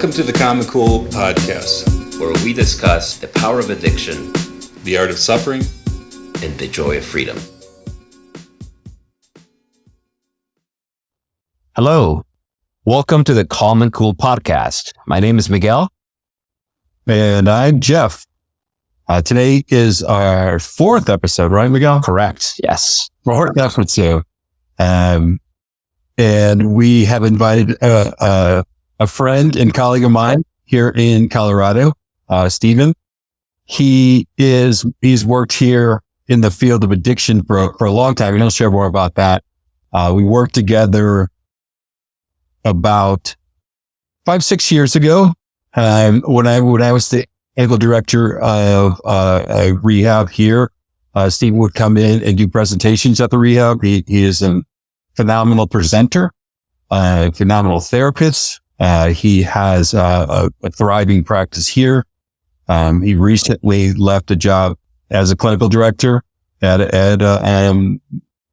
Welcome to the Common Cool podcast, where we discuss the power of addiction, the art of suffering, and the joy of freedom. Hello. Welcome to the Common Cool podcast. My name is Miguel. And I'm Jeff. Today is our fourth episode, right, Miguel? Correct. Yes. Fourth episode. And we have invited a friend and colleague of mine here in Colorado, Stephan. He's worked here in the field of addiction for a long time. And he'll share more about that. We worked together about 5-6 years ago. When I was the medical director of rehab here, Stephan would come in and do presentations at the rehab. He is a phenomenal presenter, phenomenal therapist. He has a thriving practice here. He recently left a job as a clinical director at a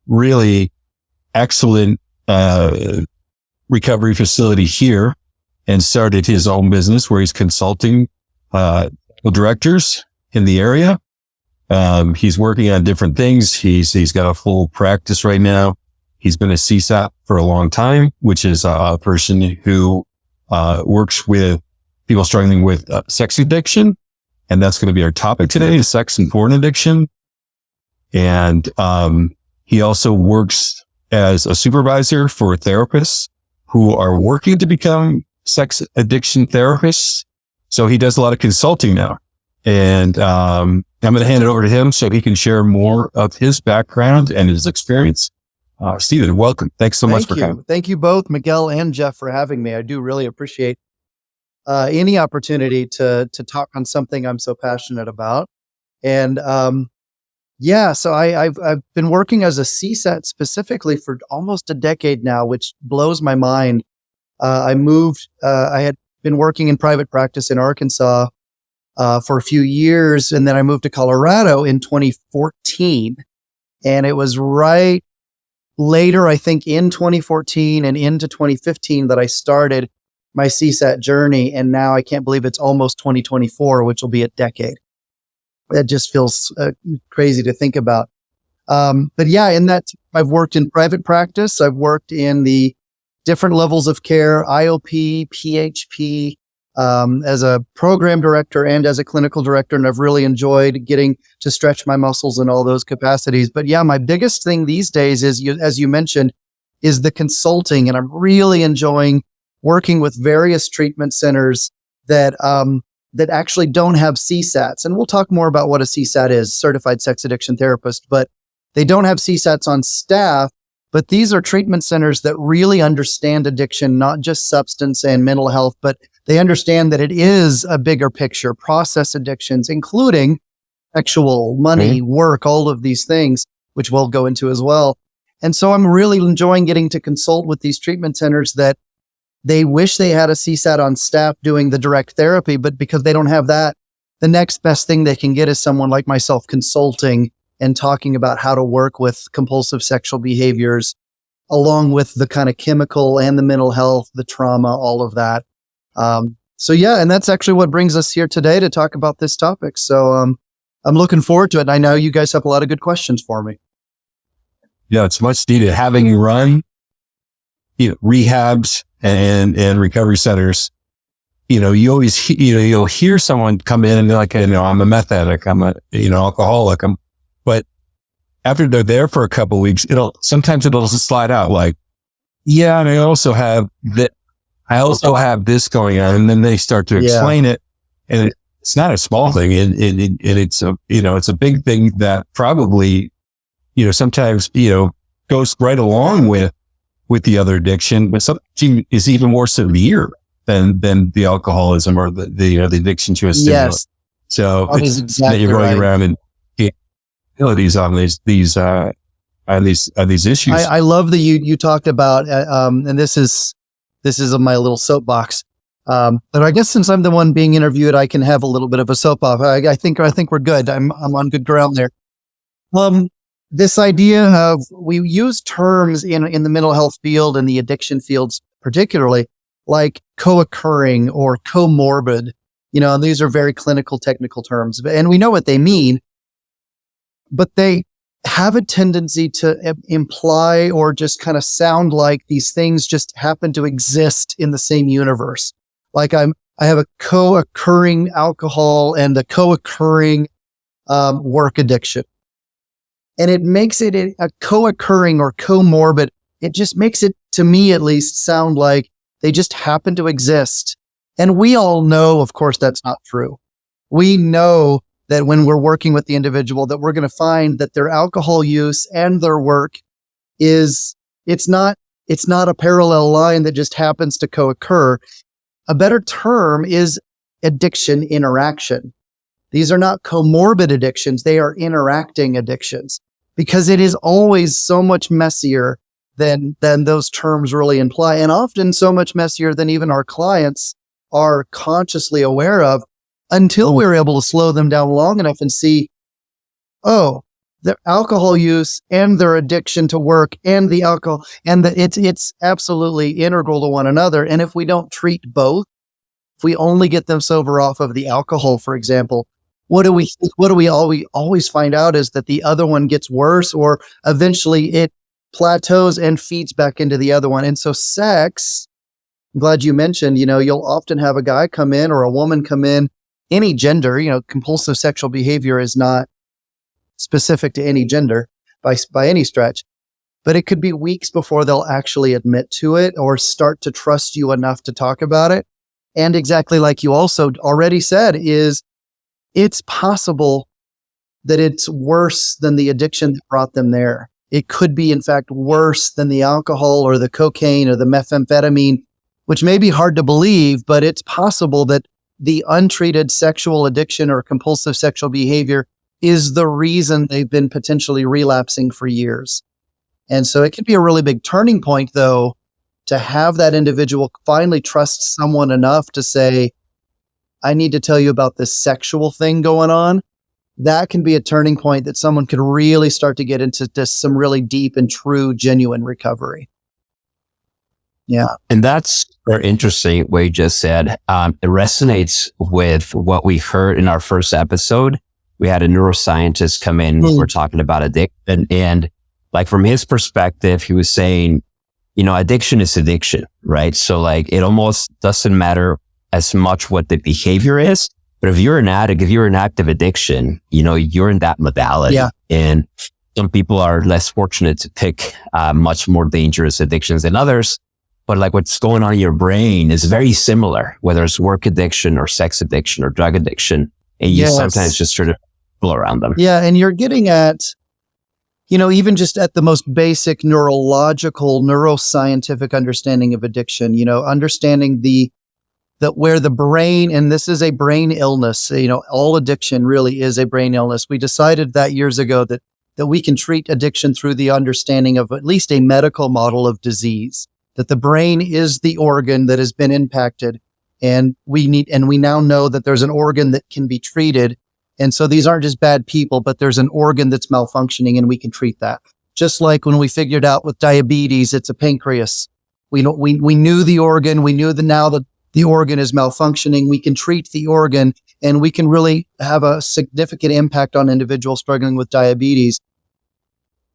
really excellent recovery facility here, and started his own business where he's consulting directors in the area. He's working on different things. He's got a full practice right now. He's been a CSAT for a long time, which is a person who works with people struggling with sex addiction. And that's going to be our topic today, is sex and porn addiction. And he also works as a supervisor for therapists who are working to become sex addiction therapists. So he does a lot of consulting now. And I'm going to hand it over to him so he can share more of his background and his experience. Stephan, welcome. Thanks so much for coming. Thank you both, Miguel and Jeff, for having me. I do really appreciate any opportunity to talk on something I'm so passionate about. And so I've been working as a CSAT specifically for almost a decade now, which blows my mind. I had been working in private practice in Arkansas for a few years, and then I moved to Colorado in 2014. And it was right later, I think in 2014 and into 2015 that I started my CSAT journey. And now I can't believe it's almost 2024, which will be a decade. That just feels crazy to think about. But yeah, in that, I've worked in private practice. I've worked in the different levels of care, IOP, PHP, as a program director and as a clinical director. And I've really enjoyed getting to stretch my muscles in all those capacities. But yeah, my biggest thing these days is, as you mentioned, is the consulting. And I'm really enjoying working with various treatment centers that actually don't have CSATs. And we'll talk more about what a CSAT is, Certified Sex Addiction Therapist, but they don't have CSATs on staff. But these are treatment centers that really understand addiction, not just substance and mental health, but they understand that it is a bigger picture, process addictions, including sexual, money, work, all of these things, which we'll go into as well. And so I'm really enjoying getting to consult with these treatment centers that they wish they had a CSAT on staff doing the direct therapy, but because they don't have that, the next best thing they can get is someone like myself consulting and talking about how to work with compulsive sexual behaviors, along with the kind of chemical and the mental health, the trauma, all of that. And that's actually what brings us here today to talk about this topic. So I'm looking forward to it. And I know you guys have a lot of good questions for me. Yeah, it's much needed. Having run rehabs and recovery centers, you always, you'll hear someone come in and they're like, I'm a meth addict, I'm a, alcoholic. But after they're there for a couple of weeks, sometimes it'll just slide out like, yeah, and I also have this going on. And then they start to explain it. And it's not a small thing. And it's a big thing that probably, sometimes, goes right along with the other addiction, but something is even more severe than the alcoholism or the addiction to a stimulant. Yes. So it's exactly that you're going around and abilities on these issues. I love that you talked about, and this is my little soapbox. But I guess since I'm the one being interviewed, I can have a little bit of a soapbox. I think we're good. I'm on good ground there. This idea of, we use terms in the mental health field and the addiction fields particularly, like co-occurring or comorbid, and these are very clinical technical terms, and we know what they mean, but they have a tendency to imply or just kind of sound like these things just happen to exist in the same universe. Like I have a co-occurring alcohol and a co-occurring work addiction. And it makes it a co-occurring or comorbid. It just makes it, to me at least, sound like they just happen to exist. And we all know, of course, that's not true. We know that when we're working with the individual, that we're going to find that their alcohol use and their work it's not a parallel line that just happens to co-occur. A better term is addiction interaction. These are not comorbid addictions. They are interacting addictions, because it is always so much messier than those terms really imply, and often so much messier than even our clients are consciously aware of, until we're able to slow them down long enough and see, oh, their alcohol use and their addiction to work and the alcohol, and it's absolutely integral to one another. And if we don't treat both, if we only get them sober off of the alcohol, for example, what do we always find out is that the other one gets worse, or eventually it plateaus and feeds back into the other one. And so sex, I'm glad you mentioned, you'll often have a guy come in or a woman come in, any gender, compulsive sexual behavior is not specific to any gender by any stretch, but it could be weeks before they'll actually admit to it or start to trust you enough to talk about it. And exactly like you also already said, is it's possible that it's worse than the addiction that brought them there. It could be, in fact, worse than the alcohol or the cocaine or the methamphetamine, which may be hard to believe, but it's possible that the untreated sexual addiction or compulsive sexual behavior is the reason they've been potentially relapsing for years. And so it could be a really big turning point, though, to have that individual finally trust someone enough to say, I need to tell you about this sexual thing going on. That can be a turning point that someone could really start to get into just some really deep and true, genuine recovery. Yeah. And that's very interesting what you just said. It resonates with what we heard in our first episode. We had a neuroscientist come in. We're talking about addiction. And like from his perspective, he was saying, addiction is addiction, right? So like it almost doesn't matter as much what the behavior is. But if you're an addict, if you're an active addiction, you're in that modality. Yeah. And some people are less fortunate to pick much more dangerous addictions than others. But like what's going on in your brain is very similar, whether it's work addiction or sex addiction or drug addiction. And you sometimes just sort of pull around them. Yeah. And you're getting at, even just at the most basic neuroscientific understanding of addiction, understanding that where the brain, and this is a brain illness, all addiction really is a brain illness. We decided that years ago that we can treat addiction through the understanding of at least a medical model of disease, that the brain is the organ that has been impacted. And we now know that there's an organ that can be treated. And so these aren't just bad people, but there's an organ that's malfunctioning and we can treat that. Just like when we figured out with diabetes, it's a pancreas. We knew the organ, we knew that now that the organ is malfunctioning, we can treat the organ and we can really have a significant impact on individuals struggling with diabetes.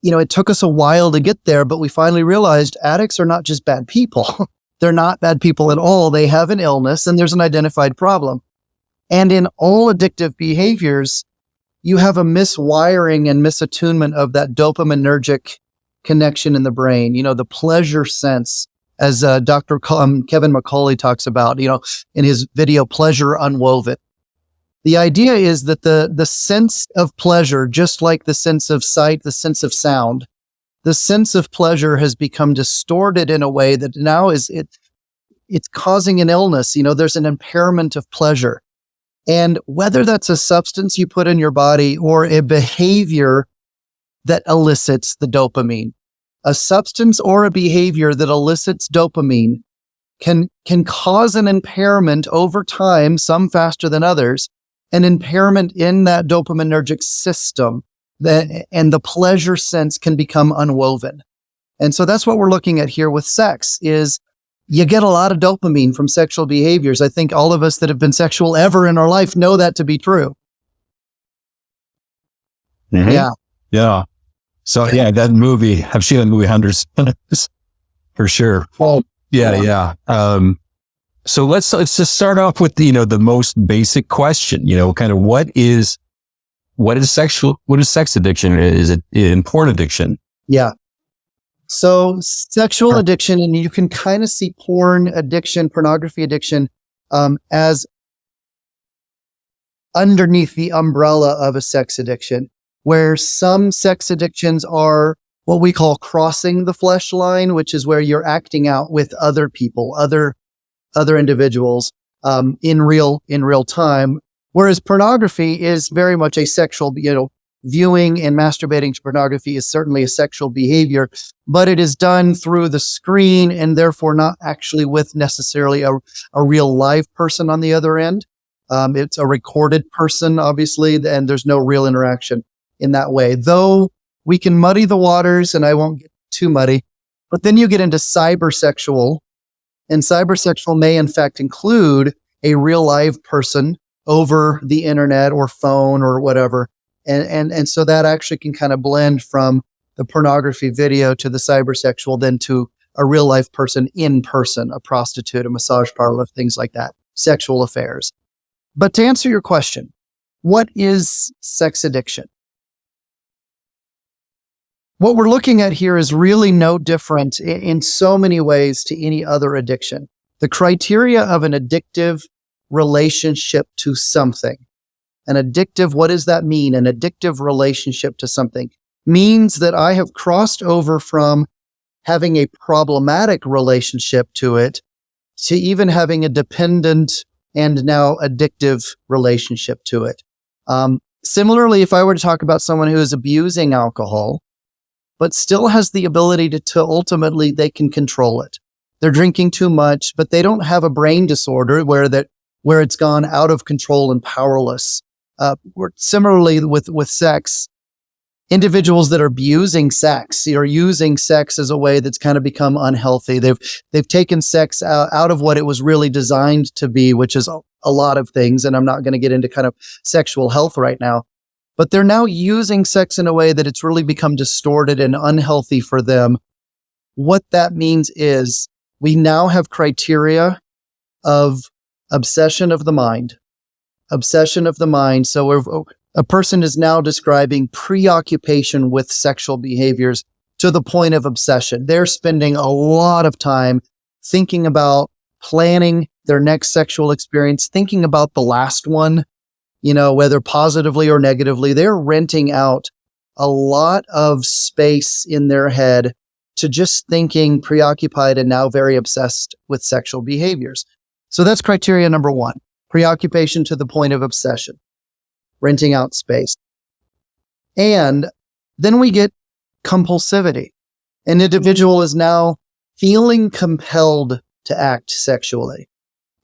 It took us a while to get there, but we finally realized addicts are not just bad people. They're not bad people at all. They have an illness and there's an identified problem. And in all addictive behaviors, you have a miswiring and misattunement of that dopaminergic connection in the brain, the pleasure sense, as Dr. Kevin McCauley talks about, in his video, Pleasure Unwoven. The idea is that the sense of pleasure, just like the sense of sight, the sense of sound, the sense of pleasure has become distorted in a way that now it's causing an illness. There's an impairment of pleasure. And whether that's a substance you put in your body or a behavior that elicits the dopamine, a substance or a behavior that elicits dopamine can cause an impairment over time, some faster than others, an impairment in that dopaminergic system, and the pleasure sense can become unwoven. And so that's what we're looking at here with sex is you get a lot of dopamine from sexual behaviors. I think all of us that have been sexual ever in our life know that to be true. Mm-hmm. Yeah. Yeah. So yeah, that movie, I've seen that movie hundreds of times for sure. Well, Yeah. So let's just start off with, the most basic question, kind of what is sex addiction? Is it in porn addiction? Yeah. So sexual addiction, and you can kind of see porn addiction, pornography addiction, as underneath the umbrella of a sex addiction, where some sex addictions are what we call crossing the flesh line, which is where you're acting out with other people, other individuals, in real time. Whereas pornography is very much a sexual, viewing and masturbating to pornography is certainly a sexual behavior, but it is done through the screen and therefore not actually with necessarily a real live person on the other end. It's a recorded person, obviously, and there's no real interaction in that way. Though we can muddy the waters, and I won't get too muddy, but then you get into cybersexual, and cybersexual may in fact include a real live person over the internet or phone or whatever. And so that actually can kind of blend from the pornography video to the cybersexual, then to a real life person in person, a prostitute, a massage parlor, things like that, sexual affairs. But to answer your question, what is sex addiction? What we're looking at here is really no different in so many ways to any other addiction. The criteria of an addictive relationship to something. An addictive, what does that mean? An addictive relationship to something means that I have crossed over from having a problematic relationship to it to even having a dependent and now addictive relationship to it. Similarly, if I were to talk about someone who is abusing alcohol, but still has the ability to ultimately they can control it. They're drinking too much, but they don't have a brain disorder where it's gone out of control and powerless. Similarly with sex, individuals that are abusing sex or using sex as a way that's kind of become unhealthy. They've taken sex out of what it was really designed to be, which is a lot of things. And I'm not going to get into kind of sexual health right now, but they're now using sex in a way that it's really become distorted and unhealthy for them. What that means is we now have criteria of obsession of the mind. So a person is now describing preoccupation with sexual behaviors to the point of obsession. They're spending a lot of time thinking about planning their next sexual experience, thinking about the last one, whether positively or negatively. They're renting out a lot of space in their head to just thinking, preoccupied, and now very obsessed with sexual behaviors. So that's criteria number one. Preoccupation to the point of obsession, renting out space. And then we get compulsivity. An individual is now feeling compelled to act sexually.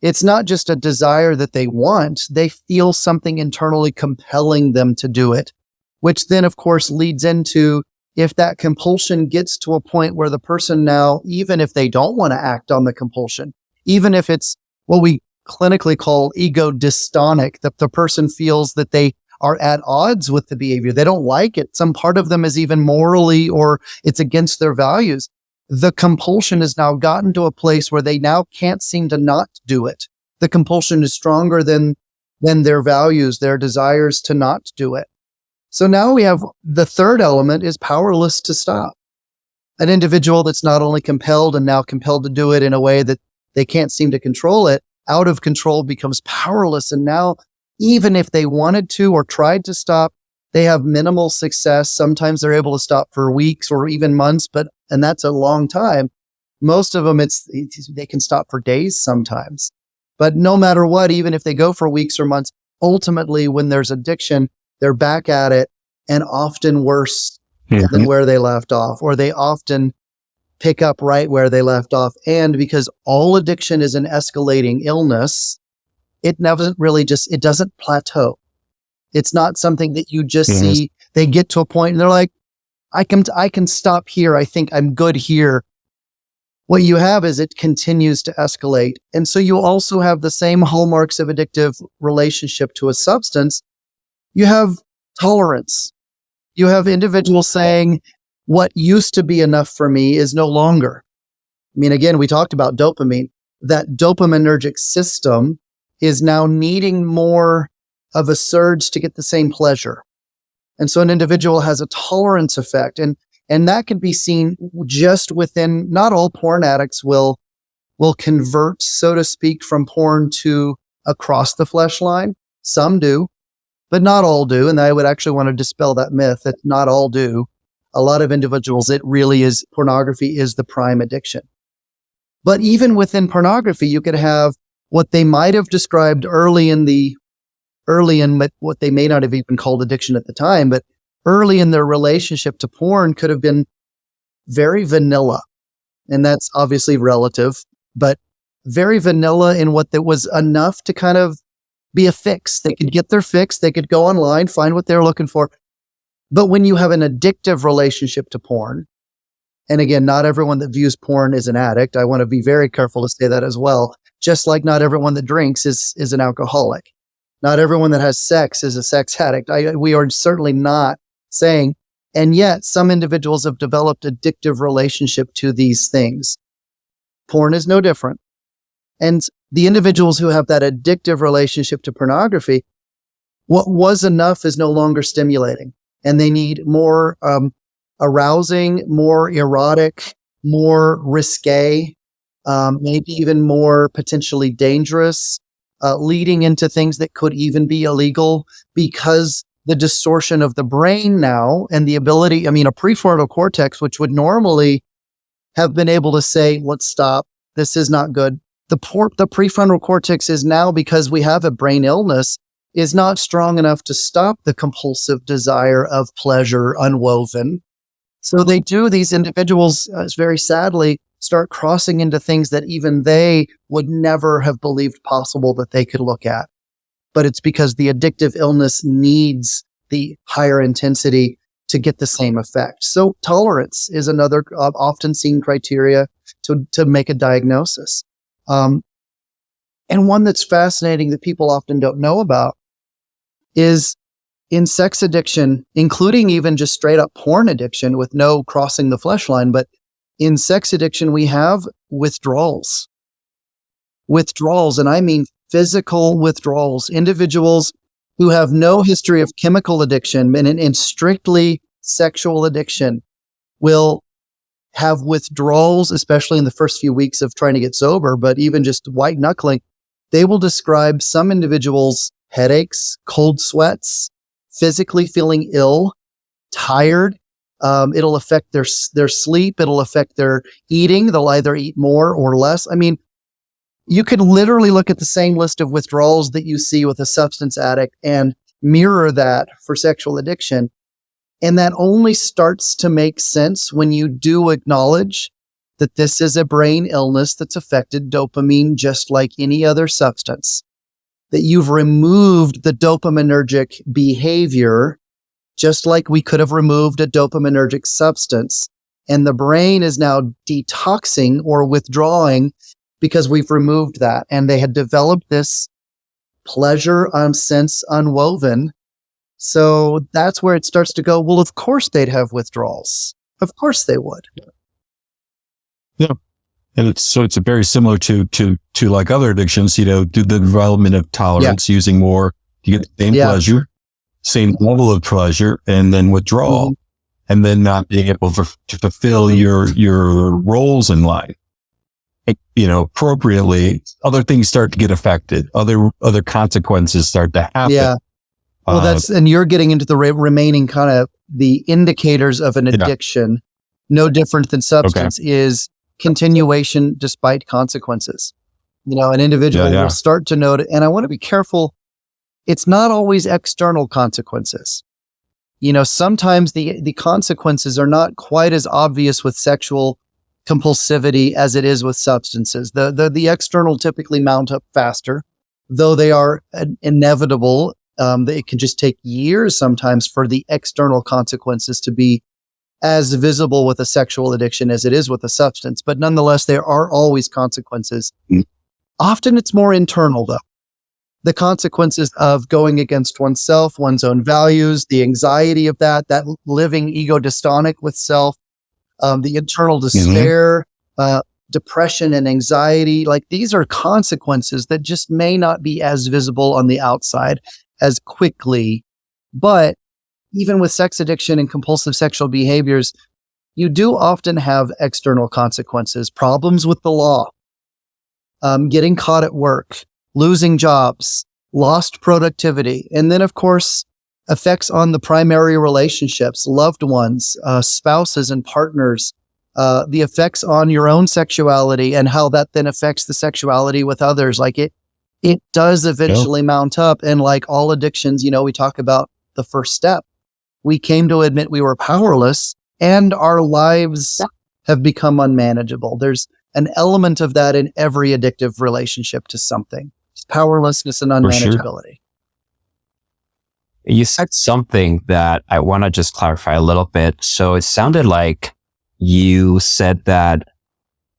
It's not just a desire that they want, they feel something internally compelling them to do it, which then of course leads into if that compulsion gets to a point where the person now, even if they don't want to act on the compulsion, even if it's what we clinically call ego dystonic, that the person feels that they are at odds with the behavior. They don't like it. Some part of them is even morally or it's against their values. The compulsion has now gotten to a place where they now can't seem to not do it. The compulsion is stronger than their values, their desires to not do it. So now we have the third element is powerless to stop. An individual that's not only compelled and now compelled to do it in a way that they can't seem to control it, out of control becomes powerless. And now, even if they wanted to or tried to stop, they have minimal success. Sometimes they're able to stop for weeks or even months, and that's a long time. Most of them, they can stop for days sometimes. But no matter what, even if they go for weeks or months, ultimately, when there's addiction, they're back at it and often worse than where they left off, or they often pick up right where they left off. And because all addiction is an escalating illness, it doesn't plateau. It's not something that you just see. They get to a point and they're like, I can stop here. I think I'm good here. what you have is it continues to escalate. And so you also have the same hallmarks of addictive relationship to a substance. You have tolerance. You have individuals saying, what used to be enough for me is no longer. I mean, again, we talked about dopamine. That dopaminergic system is now needing more of a surge to get the same pleasure. And so an individual has a tolerance effect. And that can be seen just within, not all porn addicts will convert, so to speak, from porn to across the flesh line. Some do, but not all do. And I would actually want to dispel that myth that not all do. A lot of individuals, it really is, pornography is the prime addiction. But even within pornography, you could have what they might have described early in what they may not have even called addiction at the time, but early in their relationship to porn could have been very vanilla. And that's obviously relative, but very vanilla in what that was enough to kind of be a fix. They could get their fix. They could go online, find what they're looking for. But when you have an addictive relationship to porn, and again, not everyone that views porn is an addict. I want to be very careful to say that as well. Just like not everyone that drinks is an alcoholic. Not everyone that has sex is a sex addict. We are certainly not saying, and yet some individuals have developed addictive relationship to these things. Porn is no different. And the individuals who have that addictive relationship to pornography, what was enough is no longer stimulating. And they need more arousing, more erotic, more risque, maybe even more potentially dangerous, leading into things that could even be illegal because the distortion of the brain now and the ability, a prefrontal cortex, which would normally have been able to say, let's stop, this is not good. The prefrontal cortex is now, because we have a brain illness, is not strong enough to stop the compulsive desire of pleasure unwoven. So these individuals, very sadly, start crossing into things that even they would never have believed possible that they could look at. But it's because the addictive illness needs the higher intensity to get the same effect. So tolerance is another often seen criteria to make a diagnosis. And one that's fascinating that people often don't know about is in sex addiction, including even just straight up porn addiction with no crossing the flesh line, but in sex addiction, we have withdrawals. Withdrawals, and I mean physical withdrawals. Individuals who have no history of chemical addiction and strictly sexual addiction will have withdrawals, especially in the first few weeks of trying to get sober, but even just white knuckling. They will describe some individuals' headaches, cold sweats, physically feeling ill, tired. It'll affect their sleep. It'll affect their eating. They'll either eat more or less. You could literally look at the same list of withdrawals that you see with a substance addict and mirror that for sexual addiction. And that only starts to make sense when you do acknowledge that this is a brain illness that's affected dopamine just like any other substance. That you've removed the dopaminergic behavior just like we could have removed a dopaminergic substance. And the brain is now detoxing or withdrawing because we've removed that. And they had developed this pleasure sense unwoven. So that's where it starts to go, well, of course they'd have withdrawals. Of course they would. Yeah. And it's very similar to like other addictions, do the development of tolerance, using more, you get the same pleasure, same level of pleasure, and then withdrawal, and then not being able to fulfill your roles in life. Appropriately, other things start to get affected. Other consequences start to happen. Yeah. Well, and you're getting into the remaining kind of the indicators of an addiction, no different than substance, is continuation despite consequences. An individual will start to note, and I want to be careful. It's not always external consequences. Sometimes the consequences are not quite as obvious with sexual compulsivity as it is with substances. The external typically mount up faster, though they are inevitable. It can just take years sometimes for the external consequences to be as visible with a sexual addiction as it is with a substance, but nonetheless, there are always consequences. Often it's more internal though. The consequences of going against oneself, one's own values, the anxiety of that living ego dystonic with self, the internal despair, depression and anxiety. Like these are consequences that just may not be as visible on the outside as quickly. But even with sex addiction and compulsive sexual behaviors, you do often have external consequences, problems with the law, getting caught at work, losing jobs, lost productivity, and then, of course, effects on the primary relationships, loved ones, spouses and partners, the effects on your own sexuality and how that then affects the sexuality with others. Like it does eventually mount up. And like all addictions, we talk about the first step. We came to admit we were powerless and our lives have become unmanageable. There's an element of that in every addictive relationship to something. Powerlessness and unmanageability. You said something that I want to just clarify a little bit. So it sounded like you said that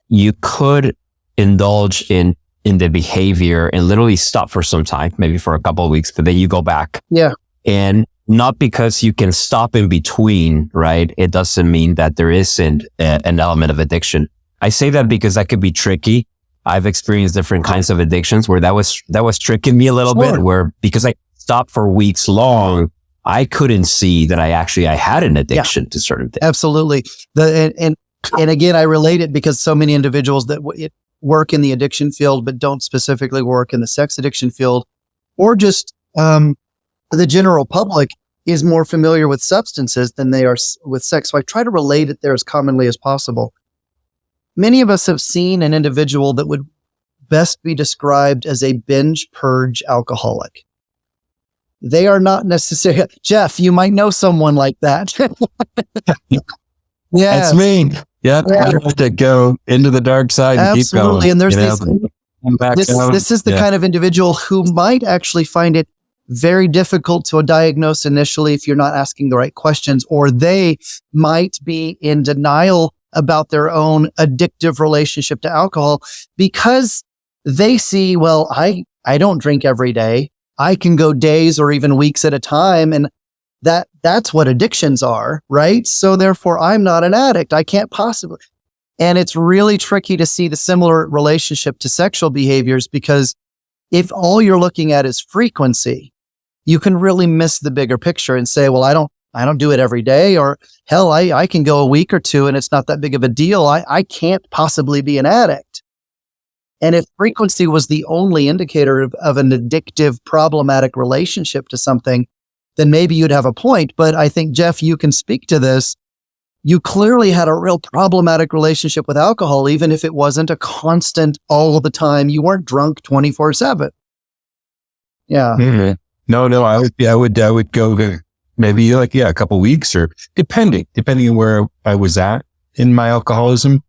you could indulge in the behavior and literally stop for some time, maybe for a couple of weeks, but then you go back. Yeah. And not because you can stop in between, right? It doesn't mean that there isn't an element of addiction. I say that because that could be tricky. I've experienced different kinds of addictions where that was tricking me a little bit, where because I stopped for weeks long, I couldn't see that I had an addiction to certain things. Absolutely. And again, I relate it because so many individuals that work in the addiction field, but don't specifically work in the sex addiction field, or just the general public is more familiar with substances than they are with sex. So I try to relate it there as commonly as possible. Many of us have seen an individual that would best be described as a binge purge alcoholic. They are not necessarily, Jeff, you might know someone like that. Yeah, that's me. Yeah, I have to go into the dark side and keep going. Absolutely. And there's this is the kind of individual who might actually find it very difficult to diagnose initially if you're not asking the right questions, or they might be in denial about their own addictive relationship to alcohol because they see, well, I don't drink every day. I can go days or even weeks at a time. And that's what addictions are, right? So therefore I'm not an addict. I can't possibly. And it's really tricky to see the similar relationship to sexual behaviors, because if all you're looking at is frequency, you can really miss the bigger picture and say, well, I don't do it every day, or hell, I can go a week or two and it's not that big of a deal. I can't possibly be an addict. And if frequency was the only indicator of an addictive, problematic relationship to something, then maybe you'd have a point. But I think, Jeff, you can speak to this. You clearly had a real problematic relationship with alcohol, even if it wasn't a constant all the time. You weren't drunk 24/7. Yeah. Mm-hmm. No, I would go maybe a couple weeks, or depending on where I was at in my alcoholism.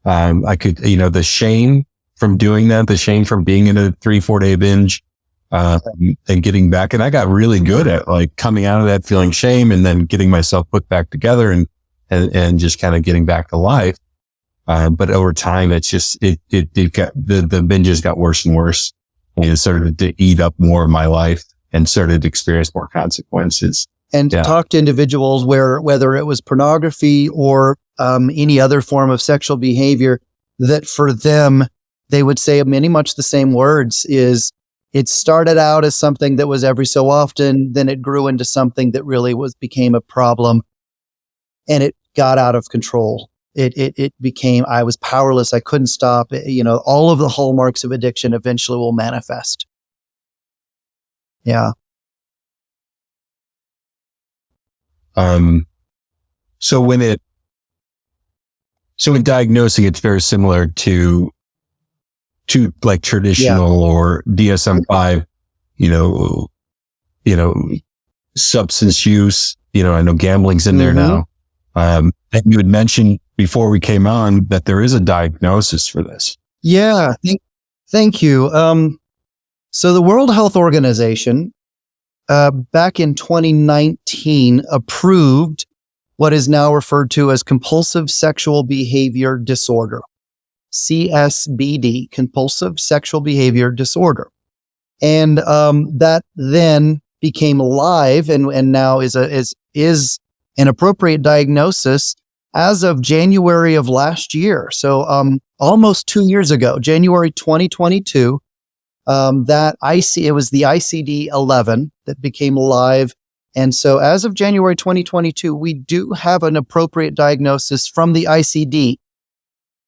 I could, the shame from doing that, the shame from being in a 3-4 day binge, and getting back. And I got really good at like coming out of that feeling shame and then getting myself put back together and just kind of getting back to life. But over time, it's just, it got, the binges got worse and worse, and it started to eat up more of my life and started to experience more consequences. And to talk to individuals whether it was pornography or any other form of sexual behavior, that for them, they would say many much the same words, is it started out as something that was every so often, then it grew into something that really became a problem, and it got out of control. It became, I was powerless. I couldn't stop. All of the hallmarks of addiction eventually will manifest. Yeah. So in diagnosing, it's very similar to like traditional or DSM-5, substance use. I know gambling's in there now. And you had mentioned before we came on that there is a diagnosis for this. Yeah. Thank you. So the World Health Organization, back in 2019, approved what is now referred to as compulsive sexual behavior disorder, CSBD, compulsive sexual behavior disorder. And that then became live and now is an appropriate diagnosis as of January of last year. So almost 2 years ago, January 2022, it was the ICD-11 that became live. And so as of January 2022, we do have an appropriate diagnosis from the ICD.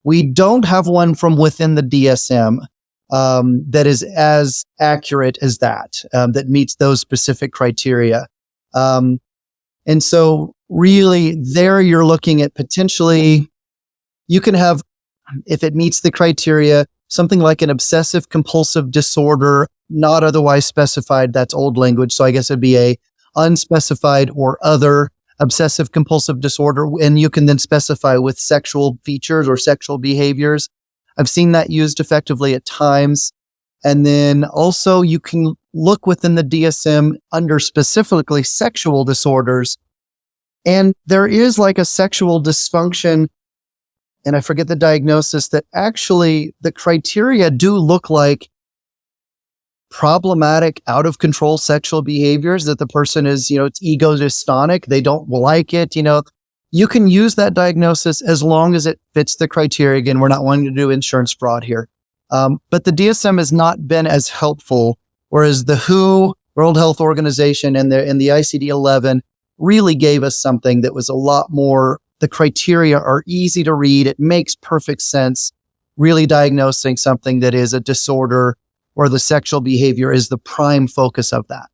We don't have one from within the DSM that is as accurate as that meets those specific criteria. And so really there you're looking at potentially, you can have, if it meets the criteria, something like an obsessive compulsive disorder, not otherwise specified. That's old language. So I guess it'd be a unspecified or other obsessive compulsive disorder. And you can then specify with sexual features or sexual behaviors. I've seen that used effectively at times. And then also you can look within the DSM under specifically sexual disorders. And there is like a sexual dysfunction, and I forget the diagnosis, that actually the criteria do look like problematic, out of control sexual behaviors that the person is, it's ego dystonic. They don't like it. You can use that diagnosis as long as it fits the criteria. Again, we're not wanting to do insurance fraud here. But the DSM has not been as helpful, whereas the WHO, World Health Organization, and the ICD-11 really gave us something that was a lot more, the criteria are easy to read. It makes perfect sense, really diagnosing something that is a disorder or the sexual behavior is the prime focus of that.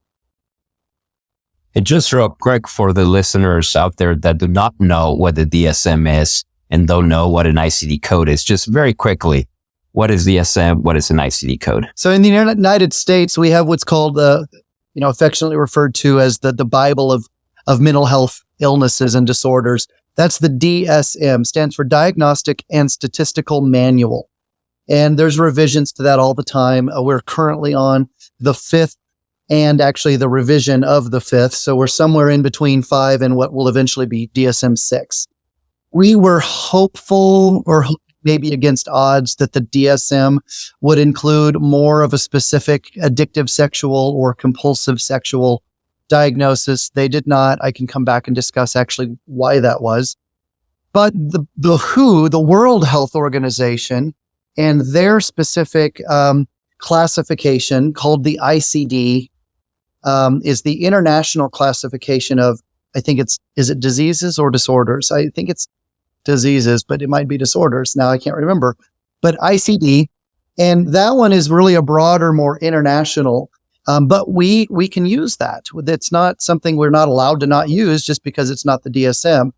And just real quick for the listeners out there that do not know what the DSM is and don't know what an ICD code is, just very quickly, what is DSM? What is an ICD code? So in the United States, we have what's called, affectionately referred to as the Bible of mental health illnesses and disorders. That's the DSM, stands for Diagnostic and Statistical Manual. And there's revisions to that all the time. We're currently on the 5th and actually the revision of the 5th. So we're somewhere in between 5 and what will eventually be DSM-6. We were hopeful or maybe against odds that the DSM would include more of a specific addictive sexual or compulsive sexual diagnosis. They did not. I can come back and discuss actually why that was. But the WHO, the World Health Organization, and their specific classification called the ICD is the international classification of, I think is it diseases or disorders? I think it's diseases, but it might be disorders. Now I can't remember. But ICD, and that one is really a broader, more international. But we can use that. It's not something we're not allowed to not use just because it's not the DSM.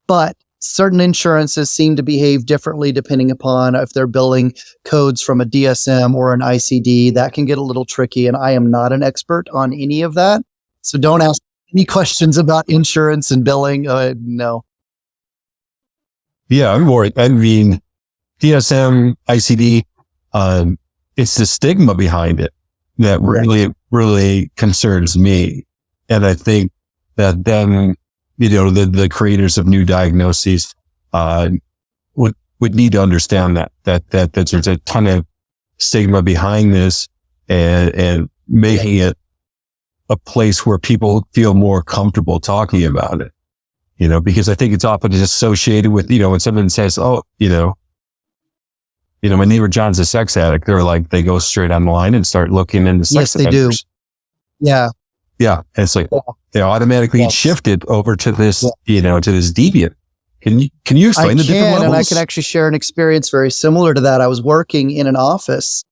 But certain insurances seem to behave differently depending upon if they're billing codes from a DSM or an ICD. That can get a little tricky, and I am not an expert on any of that. So don't ask any questions about insurance and billing. No. Yeah, I'm worried. I mean, DSM, ICD, it's the stigma behind it that really, really concerns me. And I think that then, the creators of new diagnoses, would need to understand that there's a ton of stigma behind this and making it a place where people feel more comfortable talking about it, because I think it's often associated with, when someone says, oh, my neighbor John's a sex addict. They go straight online and start looking into sex offenders. Do. Yeah. Yeah. And it's like, they automatically get shifted over to this, to this deviant. Can you explain the different levels? And I can actually share an experience very similar to that. I was working in an office.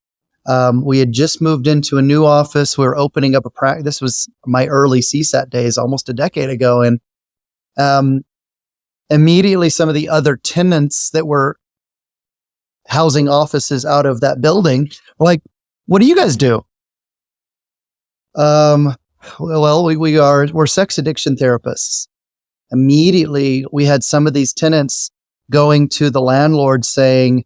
We had just moved into a new office. We were opening up a practice. This was my early CSAT days, almost a decade ago. And immediately some of the other tenants that were housing offices out of that building were like, what do you guys do? Well, we're sex addiction therapists. Immediately, we had some of these tenants going to the landlord saying,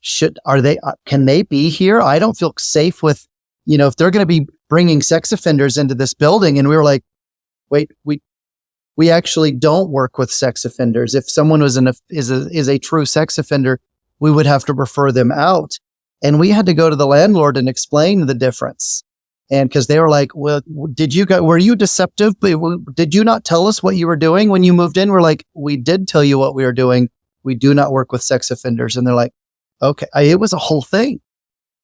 can they be here? I don't feel safe with, if they're going to be bringing sex offenders into this building. And we were like, wait, we actually don't work with sex offenders. If someone is a true sex offender, we would have to refer them out. And we had to go to the landlord and explain the difference. And because they were like, well, were you deceptive? Did you not tell us what you were doing when you moved in? We're like, we did tell you what we were doing. We do not work with sex offenders. And they're like, okay, it was a whole thing.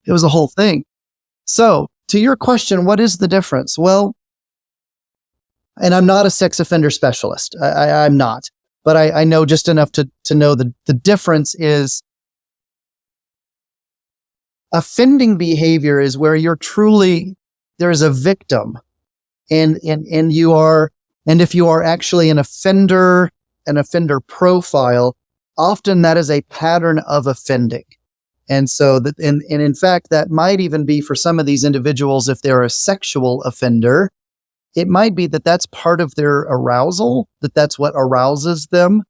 It was a whole thing. So to your question, what is the difference? Well, and I'm not a sex offender specialist. I'm not, but I know just enough to know the difference is offending behavior is where you're truly, there is a victim and if you are actually an offender profile, often that is a pattern of offending. And so and in fact, that might even be for some of these individuals, if they're a sexual offender, it might be that that's part of their arousal, that's what arouses them,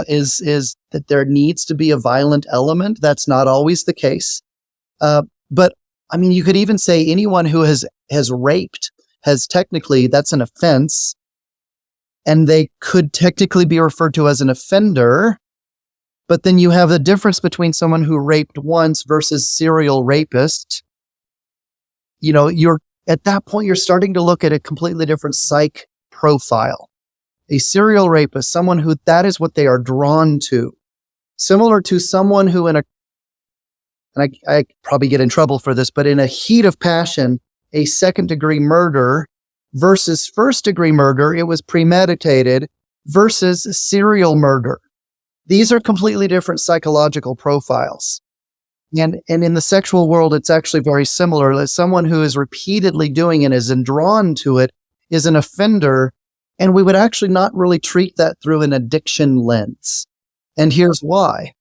is that there needs to be a violent element. That's not always the case. But I mean, you could even say anyone who has raped technically, that's an offense, and they could technically be referred to as an offender. But then you have the difference between someone who raped once versus serial rapist. At that point, you're starting to look at a completely different psych profile. A serial rapist, someone who that is what they are drawn to. Similar to someone who and I probably get in trouble for this, but in a heat of passion, a second-degree murder versus first-degree murder, it was premeditated, versus serial murder. These are completely different psychological profiles. And in the sexual world, it's actually very similar. That someone who is repeatedly doing it and drawn to it is an offender, and we would actually not really treat that through an addiction lens. And here's why.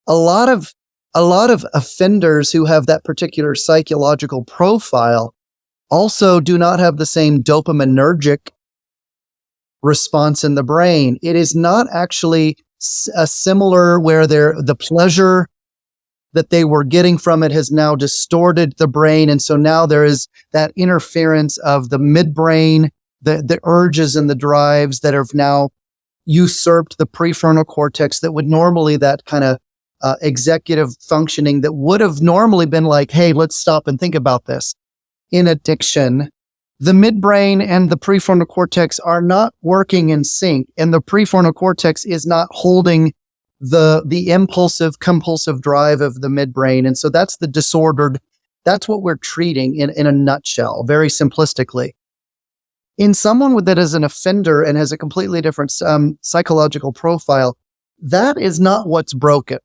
A lot of offenders who have that particular psychological profile also do not have the same dopaminergic response in the brain. It is not actually a similar where the pleasure that they were getting from it has now distorted the brain. And so now there is that interference of the midbrain, the urges and the drives that have now usurped the prefrontal cortex that would normally, that kind of executive functioning that would have normally been like, hey, let's stop and think about this. In addiction, the midbrain and the prefrontal cortex are not working in sync, and the prefrontal cortex is not holding the impulsive, compulsive drive of the midbrain. And so that's the disordered, that's what we're treating in a nutshell, very simplistically. In someone that is an offender and has a completely different psychological profile, that is not what's broken.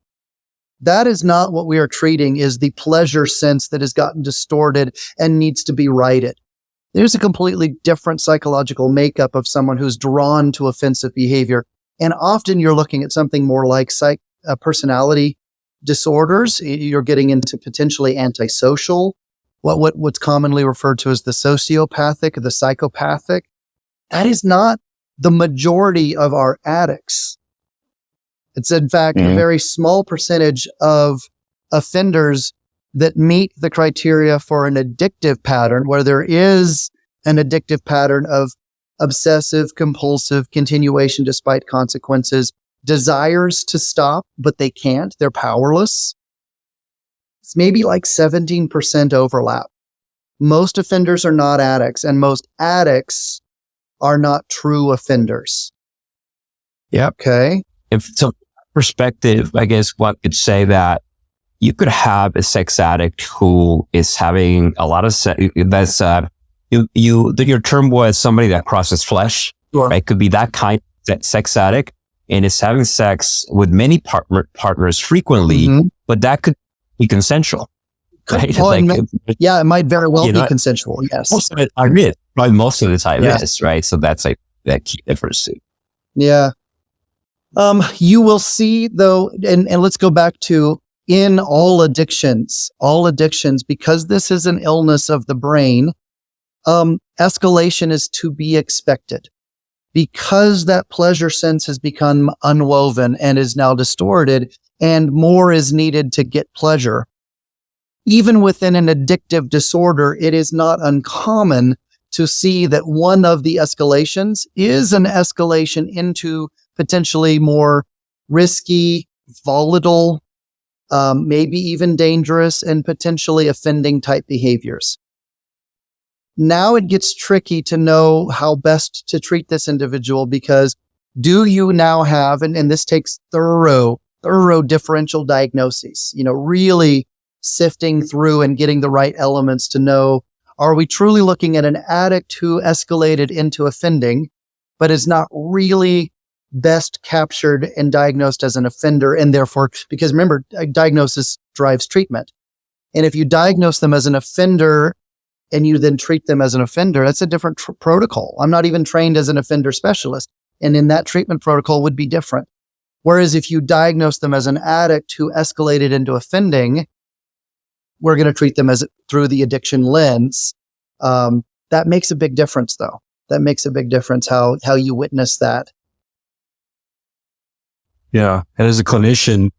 That is not what we are treating, is the pleasure sense that has gotten distorted and needs to be righted. There's a completely different psychological makeup of someone who's drawn to offensive behavior. And often you're looking at something more like personality disorders. You're getting into potentially antisocial, what's commonly referred to as the sociopathic, the psychopathic. That is not the majority of our addicts. It's in fact a very small percentage of offenders that meet the criteria for an addictive pattern, where there is an addictive pattern of obsessive, compulsive, continuation despite consequences, desires to stop, but they can't, they're powerless. It's maybe like 17% overlap. Most offenders are not addicts, and most addicts are not true offenders. Yep. Okay. If so, perspective, I guess one could say that you could have a sex addict who is having a lot of your term was somebody that crosses flesh. Sure. Right? Could be that kind of sex addict and is having sex with many partners frequently, but that could be consensual. Right? It might very well be consensual. Yes. Most of it, probably most of the time is, right? So that's like that key difference too. Yeah. You will see though, and let's go back to in all addictions, because this is an illness of the brain, escalation is to be expected. Because that pleasure sense has become unwoven and is now distorted, and more is needed to get pleasure. Even within an addictive disorder, it is not uncommon to see that one of the escalations is an escalation into potentially more risky, volatile, maybe even dangerous and potentially offending type behaviors. Now it gets tricky to know how best to treat this individual, because do you now have, and this takes thorough differential diagnoses, really sifting through and getting the right elements to know, are we truly looking at an addict who escalated into offending, but is not really best captured and diagnosed as an offender, and therefore, because remember, diagnosis drives treatment. And if you diagnose them as an offender and you then treat them as an offender, that's a different protocol. I'm not even trained as an offender specialist. And in that treatment protocol would be different. Whereas if you diagnose them as an addict who escalated into offending, we're going to treat them as through the addiction lens. That makes a big difference, though. That makes a big difference how you witness that. Yeah. And as a clinician,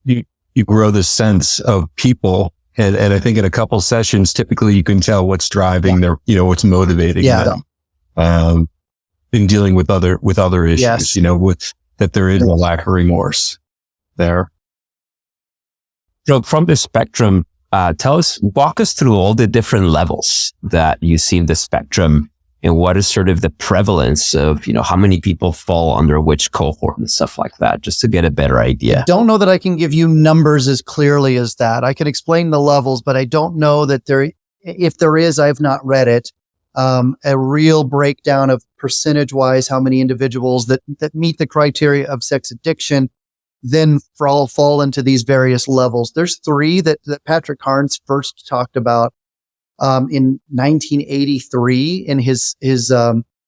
you grow this sense of people. And I think in a couple sessions, typically you can tell what's driving their, what's motivating them. In dealing with other issues, with that there is a lack of remorse there. So from the spectrum, walk us through all the different levels that you see in the spectrum, and what is sort of the prevalence of, how many people fall under which cohort and stuff like that, just to get a better idea. I don't know that I can give you numbers as clearly as that. I can explain the levels, but I don't know that if there is, I've not read it, a real breakdown of percentage-wise how many individuals that meet the criteria of sex addiction then fall into these various levels. There's 3 that Patrick Carnes first talked about in 1983 in his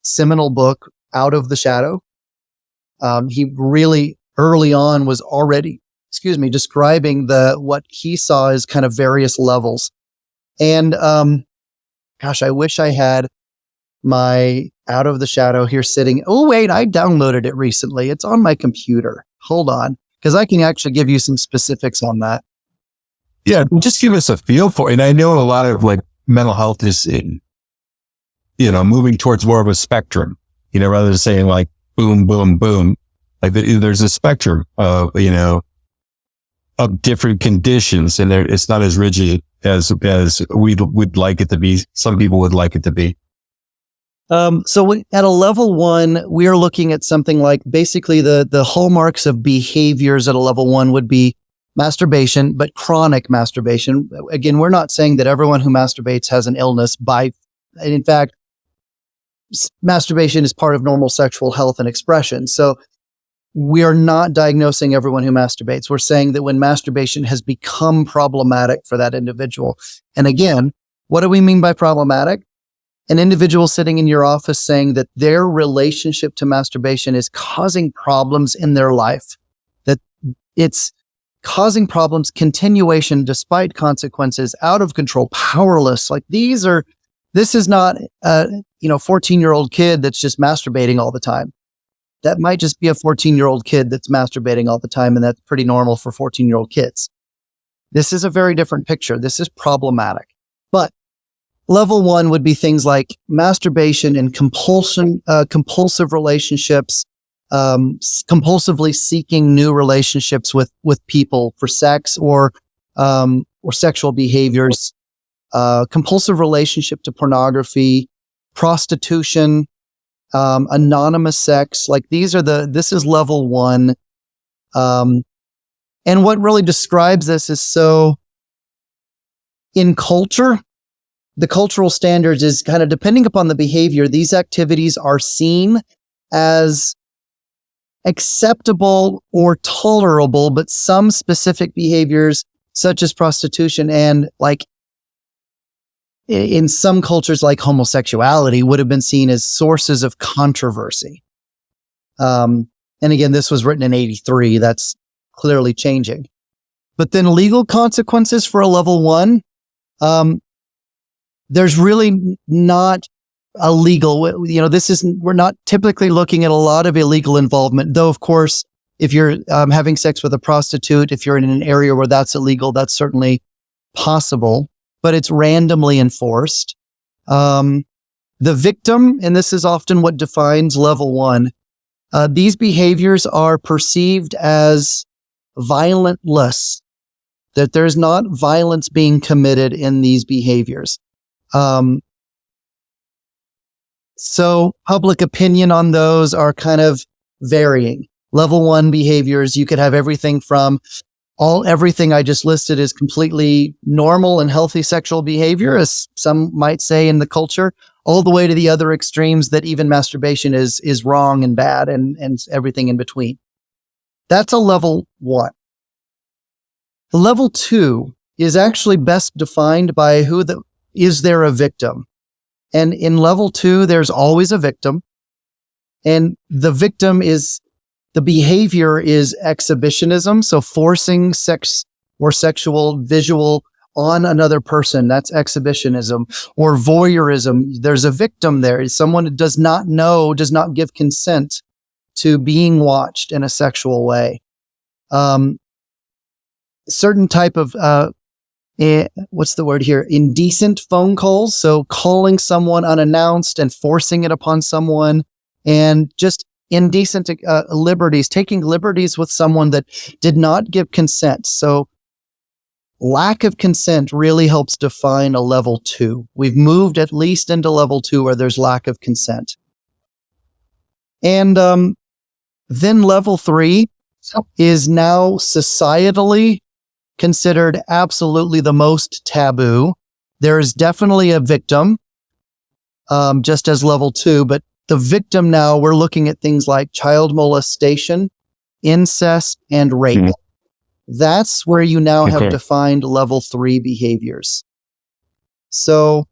seminal book, Out of the Shadow. He really early on was already, describing what he saw as kind of various levels. And I wish I had my Out of the Shadow here sitting. Oh, wait, I downloaded it recently. It's on my computer. Hold on, because I can actually give you some specifics on that. Yeah, just give us a feel for it. And I know a lot of mental health is moving towards more of a spectrum, rather than saying boom, boom, boom. There's a spectrum of, of different conditions, and it's not as rigid as we'd like it to be. Some people would like it to be. So at a level 1, we are looking at something like basically the hallmarks of behaviors at a level 1 would be masturbation, but chronic masturbation. Again, we're not saying that everyone who masturbates has an illness and in fact, masturbation is part of normal sexual health and expression. So we are not diagnosing everyone who masturbates. We're saying that when masturbation has become problematic for that individual. And again, what do we mean by problematic? An individual sitting in your office saying that their relationship to masturbation is causing problems in their life, that it's causing problems, continuation despite consequences, out of control, powerless. This is not a 14-year-old kid that's just masturbating all the time. That might just be a 14-year-old kid that's masturbating all the time, and that's pretty normal for 14-year-old kids. This is a very different picture. This is problematic. But level 1 would be things like masturbation and compulsion, compulsive relationships, compulsively seeking new relationships with people for sex or sexual behaviors, compulsive relationship to pornography, prostitution, anonymous sex. This is level 1. And what really describes this is, so in culture, the cultural standards is kind of depending upon the behavior, these activities are seen as acceptable or tolerable, but some specific behaviors such as prostitution and in some cultures like homosexuality would have been seen as sources of controversy. And again, this was written in 83. That's clearly changing. But then legal consequences for a level 1, there's really not a legal, we're not typically looking at a lot of illegal involvement, though, of course, if you're having sex with a prostitute, if you're in an area where that's illegal, that's certainly possible, but it's randomly enforced. The victim, and this is often what defines level 1, these behaviors are perceived as violentless, that there's not violence being committed in these behaviors. So public opinion on those are kind of varying. Level 1 behaviors, you could have everything from everything I just listed is completely normal and healthy sexual behavior, as some might say in the culture, all the way to the other extremes that even masturbation is wrong and bad and everything in between. That's a level 1. The level 2 is actually best defined by is there a victim? And in level 2, there's always a victim. And the victim the behavior is exhibitionism. So forcing sex or sexual visual on another person, that's exhibitionism. Or voyeurism, there's a victim there. Someone who does not give consent to being watched in a sexual way. Certain type of, what's the word here? Indecent phone calls. So calling someone unannounced and forcing it upon someone, and just indecent liberties, taking liberties with someone that did not give consent. So lack of consent really helps define a level 2. We've moved at least into level 2 where there's lack of consent. And then level 3 is now societally considered absolutely the most taboo. There is definitely a victim, just as level 2, but the victim now, we're looking at things like child molestation, incest, and rape. Mm-hmm. That's where you now have defined level 3 behaviors. So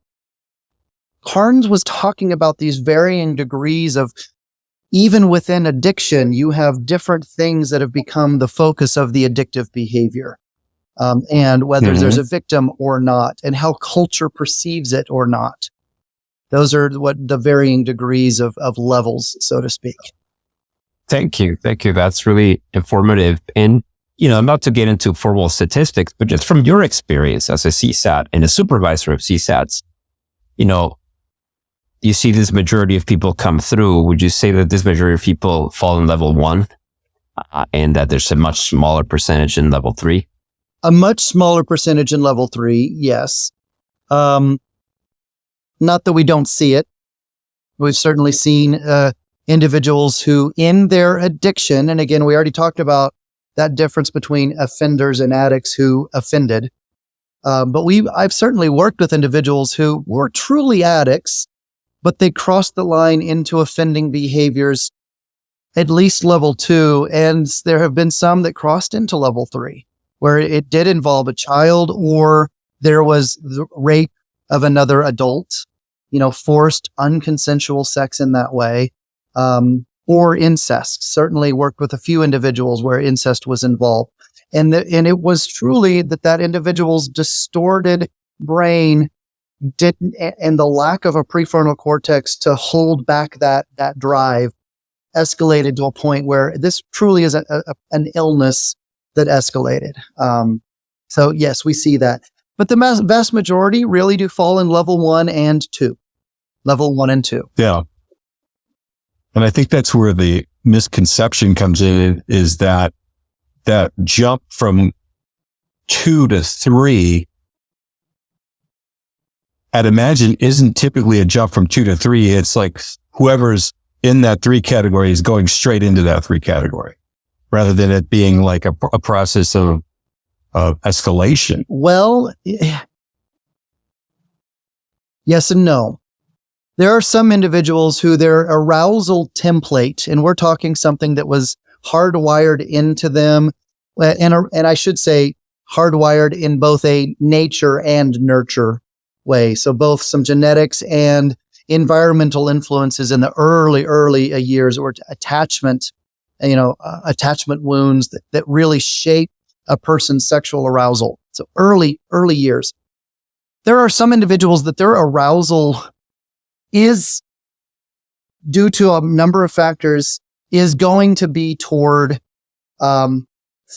Carnes was talking about these varying degrees of, even within addiction, you have different things that have become the focus of the addictive behavior. And whether there's a victim or not, and how culture perceives it or not. Those are what the varying degrees of levels, so to speak. Thank you. That's really informative. And, not to get into formal statistics, but just from your experience as a CSAT and a supervisor of CSATs, you see this majority of people come through. Would you say that this majority of people fall in level 1 and that there's a much smaller percentage in level 3? A much smaller percentage in level 3, yes. Not that we don't see it. We've certainly seen individuals who, in their addiction, and again, we already talked about that difference between offenders and addicts who offended. But I've certainly worked with individuals who were truly addicts, but they crossed the line into offending behaviors, at least level 2. And there have been some that crossed into level 3, where it did involve a child, or there was the rape of another adult, forced unconsensual sex in that way, or incest. Certainly worked with a few individuals where incest was involved. And it was truly that individual's distorted brain and the lack of a prefrontal cortex to hold back that drive escalated to a point where this truly is an illness that escalated. So yes, we see that. But the vast majority really do fall in level 1 and 2. Level 1 and 2. Yeah. And I think that's where the misconception comes in, is that jump from 2 to 3, I'd imagine, isn't typically a jump from 2 to 3. It's like whoever's in that 3 category is going straight into that 3 category, rather than it being like a process of escalation. Well, yes and no. There are some individuals who their arousal template, and we're talking something that was hardwired into them, and I should say hardwired in both a nature and nurture way. So both some genetics and environmental influences in the early years, or attachment wounds that really shape a person's sexual arousal. So early years. There are some individuals that their arousal is, due to a number of factors, is going to be toward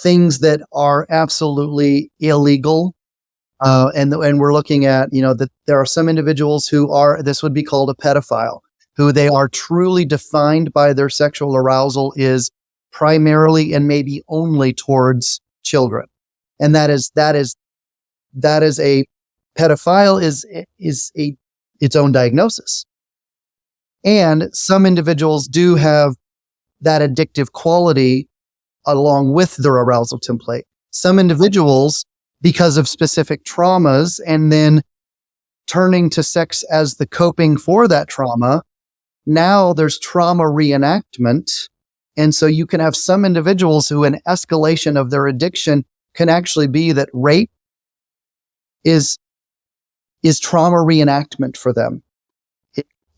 things that are absolutely illegal, And we're looking at, that there are some individuals this would be called a pedophile, who they are truly defined by their sexual arousal is primarily and maybe only towards children. And that is a pedophile is its own diagnosis. And some individuals do have that addictive quality along with their arousal template. Some individuals, because of specific traumas and then turning to sex as the coping for that trauma, now there's trauma reenactment. And so you can have some individuals who an escalation of their addiction can actually be that rape is trauma reenactment for them.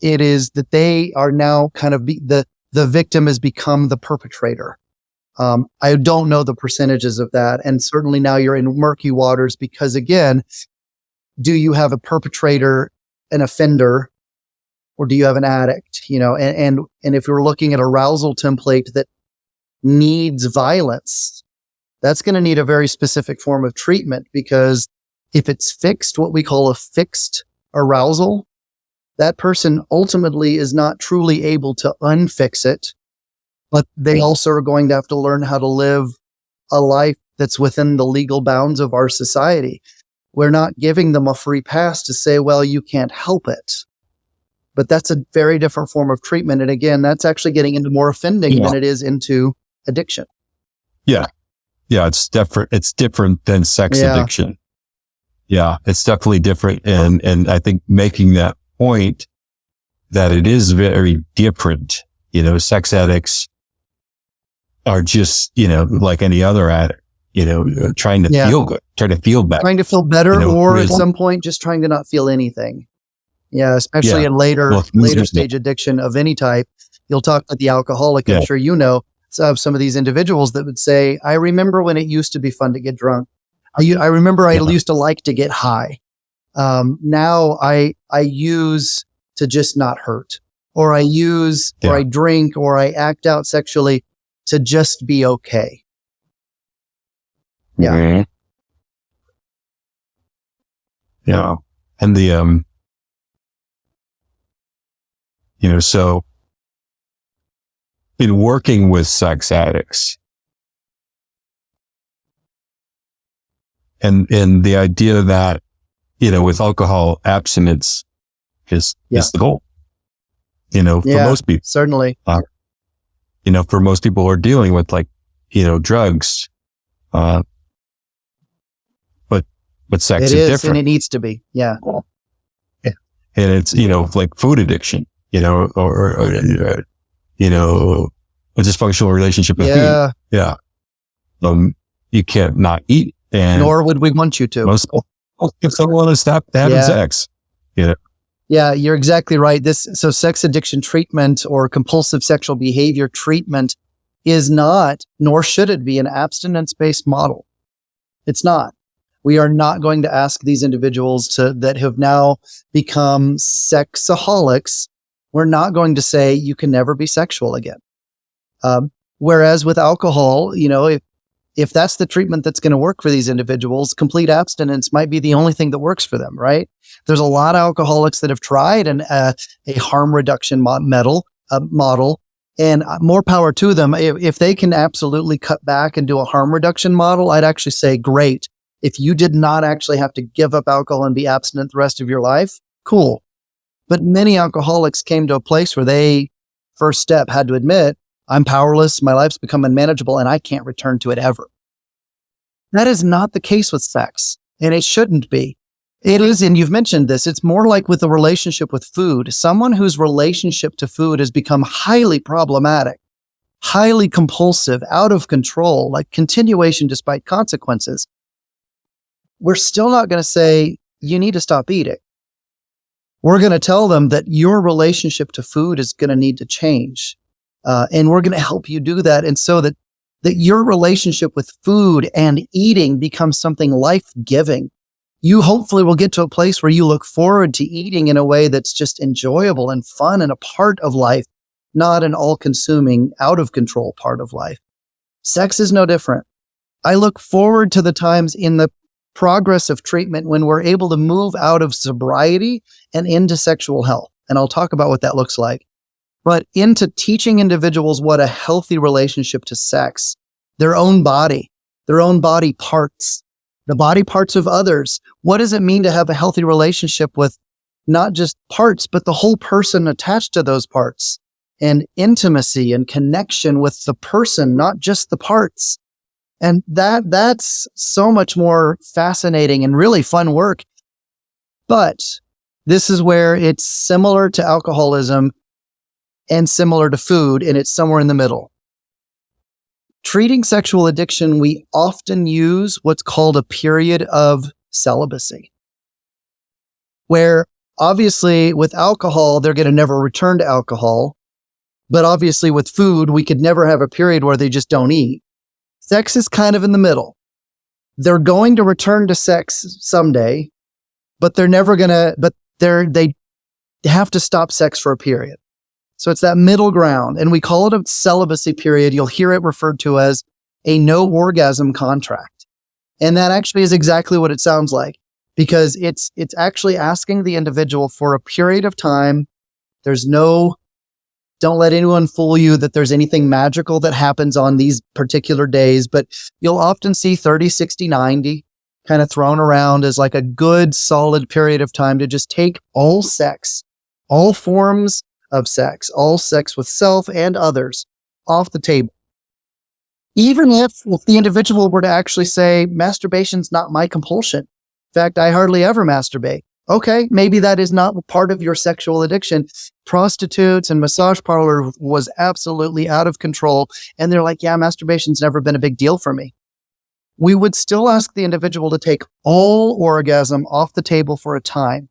It is that they are now kind of the victim has become the perpetrator. I don't know the percentages of that. And certainly now you're in murky waters because, again, do you have a perpetrator, an offender, or do you have an addict? And if you're looking at arousal template that needs violence, that's going to need a very specific form of treatment, because if it's fixed, what we call a fixed arousal, that person ultimately is not truly able to unfix it, but they also are going to have to learn how to live a life that's within the legal bounds of our society. We're not giving them a free pass to say, well, you can't help it. But that's a very different form of treatment. And again, that's actually getting into more offending than it is into addiction. Yeah. Yeah. It's different. It's different than sex addiction. Yeah. It's definitely different. And I think making that point that it is very different, sex addicts are just, like any other addict, trying to feel good, trying to feel better. Trying to feel better, or at some point just trying to not feel anything. Yeah, especially in later stage addiction of any type. You'll talk with the alcoholic. I'm sure of some of these individuals that would say, I remember when it used to be fun to get drunk. I remember I used to like to get high. Now I use to just not hurt, or I use, or I drink, or I act out sexually to just be okay. Yeah. Mm-hmm. Yeah. And so in working with sex addicts and the idea that, with alcohol, abstinence is the goal, for most people. Certainly. For most people who are dealing with drugs, but sex is different. And it needs to be. Yeah. And it's, like food addiction, or a dysfunctional relationship with food. Yeah. You can't not eat. And nor would we want you to. Most people don't want to stop having sex. Yeah, you're exactly right. So sex addiction treatment or compulsive sexual behavior treatment is not, nor should it be, an abstinence-based model. It's not. We are not going to ask these individuals that have now become sexaholics. We're not going to say you can never be sexual again. Whereas with alcohol, if that's the treatment that's going to work for these individuals, complete abstinence might be the only thing that works for them, right? There's a lot of alcoholics that have tried a harm reduction model, and more power to them. If they can absolutely cut back and do a harm reduction model, I'd actually say, great. If you did not actually have to give up alcohol and be abstinent the rest of your life, cool. But many alcoholics came to a place where they, first step, had to admit, I'm powerless, my life's become unmanageable, and I can't return to it ever. That is not the case with sex, and it shouldn't be. It is, and you've mentioned this, it's more like with the relationship with food. Someone whose relationship to food has become highly problematic, highly compulsive, out of control, like continuation despite consequences. We're still not going to say, you need to stop eating. We're going to tell them that your relationship to food is going to need to change. And we're going to help you do that. And so that your relationship with food and eating becomes something life-giving. You hopefully will get to a place where you look forward to eating in a way that's just enjoyable and fun and a part of life, not an all-consuming, out-of-control part of life. Sex is no different. I look forward to the times in the progress of treatment when we're able to move out of sobriety and into sexual health. And I'll talk about what that looks like. But into teaching individuals what a healthy relationship to sex, their own body parts, the body parts of others. What does it mean to have a healthy relationship with not just parts, but the whole person attached to those parts, and intimacy and connection with the person, not just the parts. And that's so much more fascinating and really fun work. But this is where it's similar to alcoholism and similar to food, and it's somewhere in the middle. Treating sexual addiction, we often use what's called a period of celibacy, where obviously with alcohol, they're going to never return to alcohol. But obviously with food, we could never have a period where they just don't eat. Sex is kind of in the middle. They're going to return to sex someday, but they're never going to, they have to stop sex for a period. So it's that middle ground, and we call it a celibacy period. You'll hear it referred to as a no orgasm contract. And that actually is exactly what it sounds like, because it's actually asking the individual for a period of time. Don't let anyone fool you that there's anything magical that happens on these particular days, but you'll often see 30, 60, 90 kind of thrown around as like a good solid period of time to just take all sex, all forms of sex, all sex with self and others off the table. Even if the individual were to actually say, masturbation's not my compulsion. In fact, I hardly ever masturbate. Okay, maybe that is not part of your sexual addiction. Prostitutes and massage parlor was absolutely out of control. And they're like, yeah, masturbation's never been a big deal for me. We would still ask the individual to take all orgasm off the table for a time.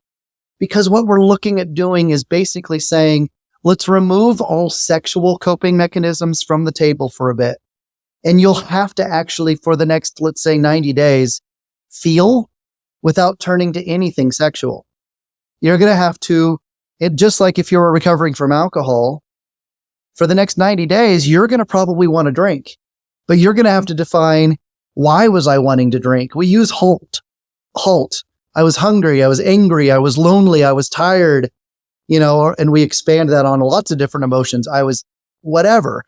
Because what we're looking at doing is basically saying, let's remove all sexual coping mechanisms from the table for a bit. And you'll have to actually, for the next, let's say 90 days, feel without turning to anything sexual. You're going to have to, just like if you were recovering from alcohol, for the next 90 days, you're going to probably want to drink. But you're going to have to define, why was I wanting to drink? We use HALT. HALT. I was hungry, I was angry, I was lonely, I was tired, and we expand that on lots of different emotions. I was whatever.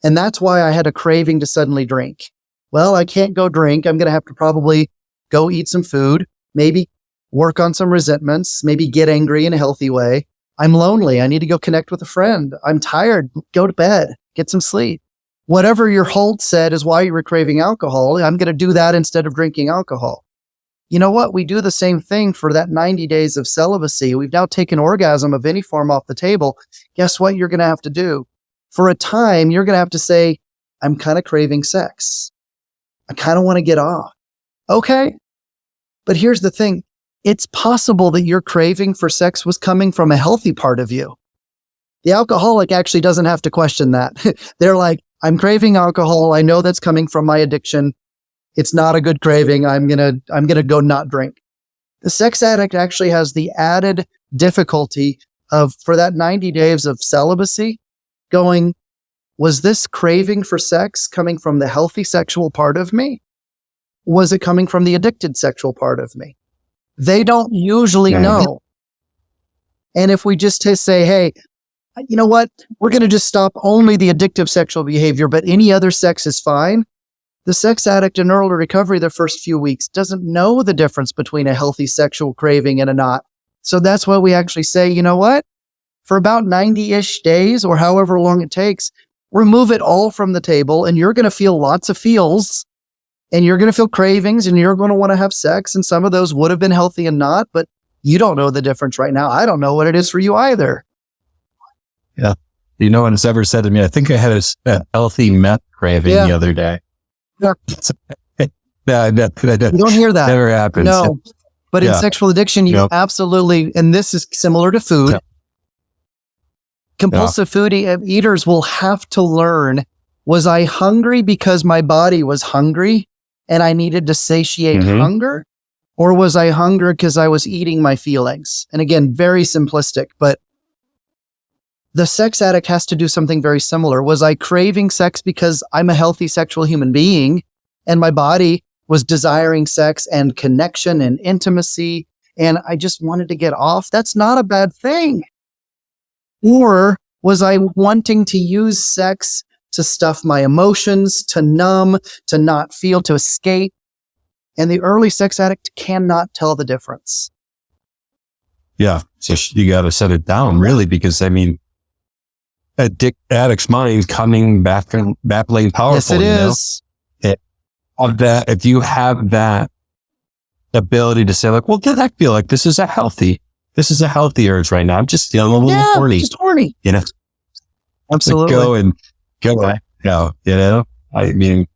And that's why I had a craving to suddenly drink. Well, I can't go drink. I'm going to have to probably go eat some food, maybe work on some resentments, maybe get angry in a healthy way. I'm lonely. I need to go connect with a friend. I'm tired. Go to bed, get some sleep. Whatever your HALT said is why you were craving alcohol. I'm going to do that instead of drinking alcohol. You know what? We do the same thing for that 90 days of celibacy. We've now taken orgasm of any form off the table. Guess what you're going to have to do? For a time, you're going to have to say, I'm kind of craving sex. I kind of want to get off. Okay. But here's the thing. It's possible that your craving for sex was coming from a healthy part of you. The alcoholic actually doesn't have to question that. They're like, I'm craving alcohol. I know that's coming from my addiction. It's not a good craving. I'm going to go not drink. The sex addict actually has the added difficulty of, for that 90 days of celibacy, going, was this craving for sex coming from the healthy sexual part of me? Was it coming from the addicted sexual part of me? They don't usually know. And if we just say, hey, you know what? We're going to just stop only the addictive sexual behavior, but any other sex is fine. The sex addict in early recovery the first few weeks doesn't know the difference between a healthy sexual craving and a not. So that's why we actually say, you know what? For about 90-ish days or however long it takes, remove it all from the table and you're going to feel lots of feels and you're going to feel cravings and you're going to want to have sex. And some of those would have been healthy and not, but you don't know the difference right now. I don't know what it is for you either. Yeah. You know what it's ever said to me? I think I had a healthy meth craving the other day. Yeah. No, You don't hear that. Never happens. No. But in sexual addiction, you absolutely, and this is similar to food. Yeah. Compulsive food eaters will have to learn, was I hungry because my body was hungry and I needed to satiate hunger? Or was I hungry because I was eating my feelings? And again, very simplistic, but the sex addict has to do something very similar. Was I craving sex because I'm a healthy sexual human being and my body was desiring sex and connection and intimacy, and I just wanted to get off. That's not a bad thing. Or was I wanting to use sex to stuff my emotions, to numb, to not feel, to escape? And the early sex addict cannot tell the difference. Yeah. So you got to set it down really, because I mean, addict's mind coming back and battling powerful. Yes, it is. Of that, if you have that ability to say like, well, did I feel like this is a healthy urge right now? I'm just feeling a little horny. Just horny. You know? Absolutely. Go now, you know? I mean,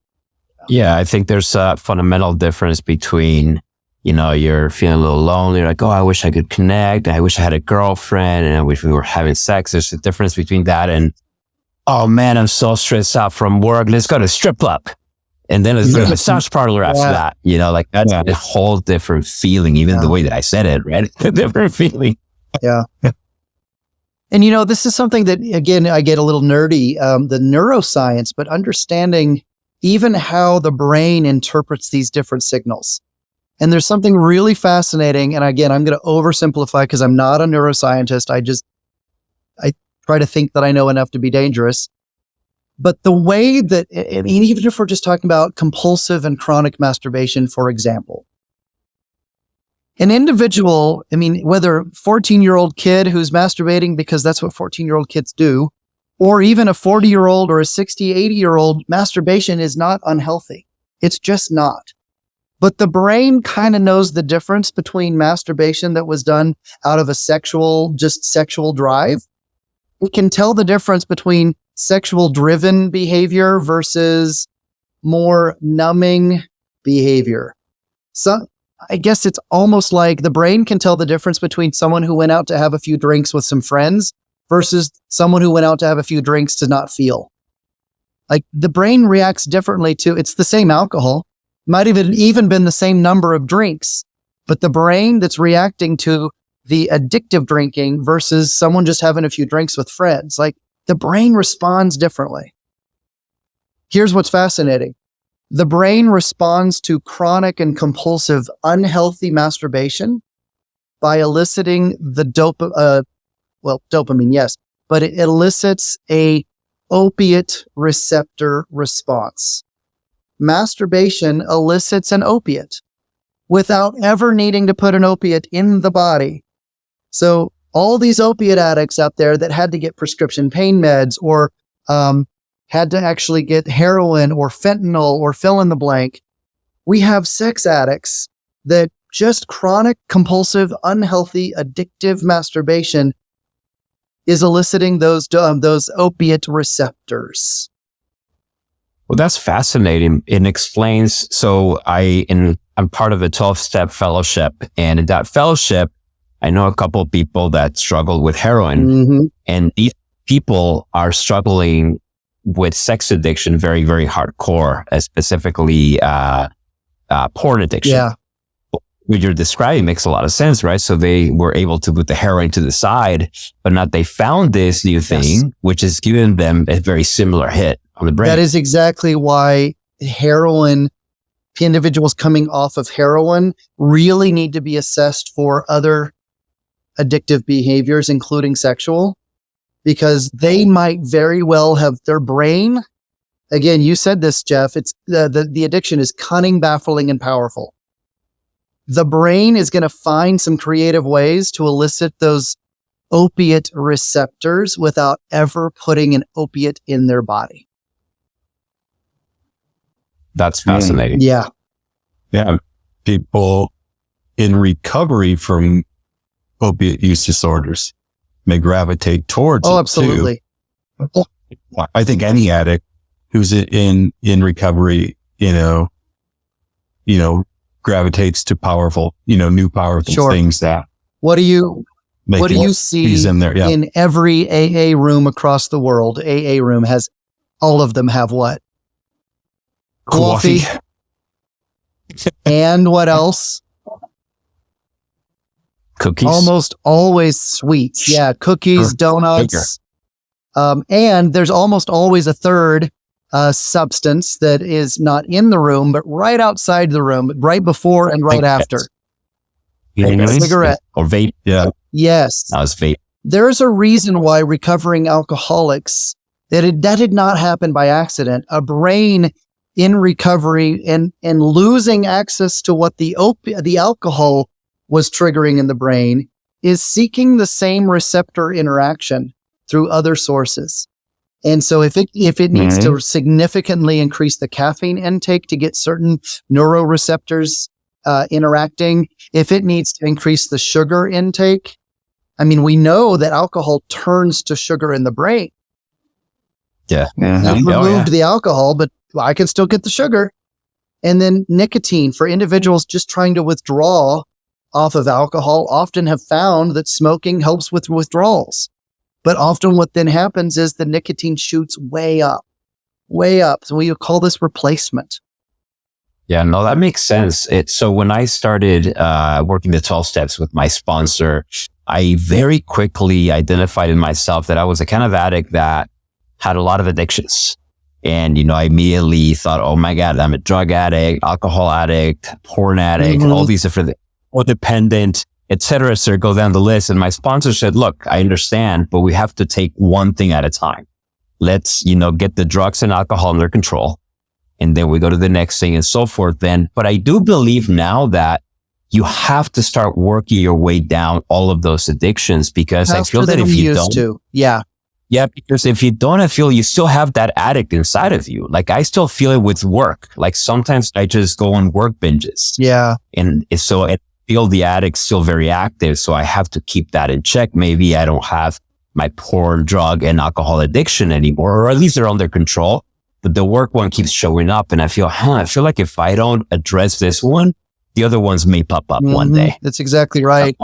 Yeah, I think there's a fundamental difference between, you're feeling a little lonely. You're like, oh, I wish I could connect. I wish I had a girlfriend and I wish we were having sex. There's a difference between that and, oh man, I'm so stressed out from work. Let's go to strip club. And then there's a massage parlor after that. That's a whole different feeling, even the way that I said it, right? A different feeling. Yeah. And this is something that, again, I get a little nerdy, the neuroscience, but understanding even how the brain interprets these different signals. And there's something really fascinating. And again, I'm going to oversimplify because I'm not a neuroscientist. I try to think that I know enough to be dangerous. But the way that, even if we're just talking about compulsive and chronic masturbation, for example, an individual, whether 14-year-old kid who's masturbating because that's what 14-year-old kids do, or even a 40-year-old or a 60, 80-year-old, masturbation is not unhealthy. It's just not. But the brain kind of knows the difference between masturbation that was done out of a sexual drive. It can tell the difference between sexual driven behavior versus more numbing behavior. So I guess it's almost like the brain can tell the difference between someone who went out to have a few drinks with some friends versus someone who went out to have a few drinks to not feel. Like the brain reacts differently to, it's the same alcohol, might have even been the same number of drinks, but the brain that's reacting to the addictive drinking versus someone just having a few drinks with friends, like the brain responds differently. Here's what's fascinating. The brain responds to chronic and compulsive unhealthy masturbation by eliciting the dopamine, yes, but it elicits a opiate receptor response. Masturbation elicits an opiate without ever needing to put an opiate in the body. So all these opiate addicts out there that had to get prescription pain meds or had to actually get heroin or fentanyl or fill in the blank, we have sex addicts that just chronic, compulsive, unhealthy, addictive masturbation is eliciting those opiate receptors. Well, that's fascinating. It explains. So I'm part of a 12-step fellowship, and in that fellowship, I know a couple of people that struggle with heroin, and these people are struggling with sex addiction very, very hardcore, specifically porn addiction. Yeah. What you're describing makes a lot of sense, right? So they were able to put the heroin to the side, but now they found this new thing, which is giving them a very similar hit on the brain. That is exactly why individuals coming off of heroin really need to be assessed for other addictive behaviors, including sexual, because they might very well have their brain. Again, you said this, Jeff, it's the addiction is cunning, baffling, and powerful. The brain is going to find some creative ways to elicit those opiate receptors without ever putting an opiate in their body. That's fascinating. Yeah. Yeah. People in recovery from opiate use disorders may gravitate towards it absolutely. Too. I think any addict who's in recovery, gravitates to powerful, new powerful things that. What do you see in there? Yeah. In every AA room across the world? AA room has, all of them have what? Coffee. And what else? Cookies. Almost always sweets. Yeah. Cookies, donuts. And there's almost always a third, substance that is not in the room, but right outside the room, right before and right after. Cigarette. Or vape. Yeah. Yes. That was vape. There's a reason why recovering alcoholics, that did not happen by accident. A brain in recovery and losing access to what the alcohol was triggering in the brain is seeking the same receptor interaction through other sources. And so if it needs to significantly increase the caffeine intake to get certain neuroreceptors interacting, if it needs to increase the sugar intake, I mean, we know that alcohol turns to sugar in the brain. Yeah. I've removed the alcohol, but I can still get the sugar. And then nicotine for individuals just trying to withdraw off of alcohol often have found that smoking helps with withdrawals. But often what then happens is the nicotine shoots way up. So we call this replacement. Yeah, no, that makes sense. So when I started working the 12 steps with my sponsor, I very quickly identified in myself that I was a kind of addict that had a lot of addictions. And, I immediately thought, oh my God, I'm a drug addict, alcohol addict, porn addict, all these different things, codependent, et cetera. So go down the list. And my sponsor said, look, I understand, but we have to take one thing at a time. Let's, get the drugs and alcohol under control. And then we go to the next thing and so forth then. But I do believe now that you have to start working your way down all of those addictions, because I feel that if you don't, yeah, because if you don't, I feel you still have that addict inside of you. Like I still feel it with work. Like sometimes I just go on work binges. Yeah. And so I feel the addict's still very active. So I have to keep that in check. Maybe I don't have my porn, drug, and alcohol addiction anymore, or at least they're under control. But the work one keeps showing up, and I feel like if I don't address this one, the other ones may pop up one day. That's exactly right.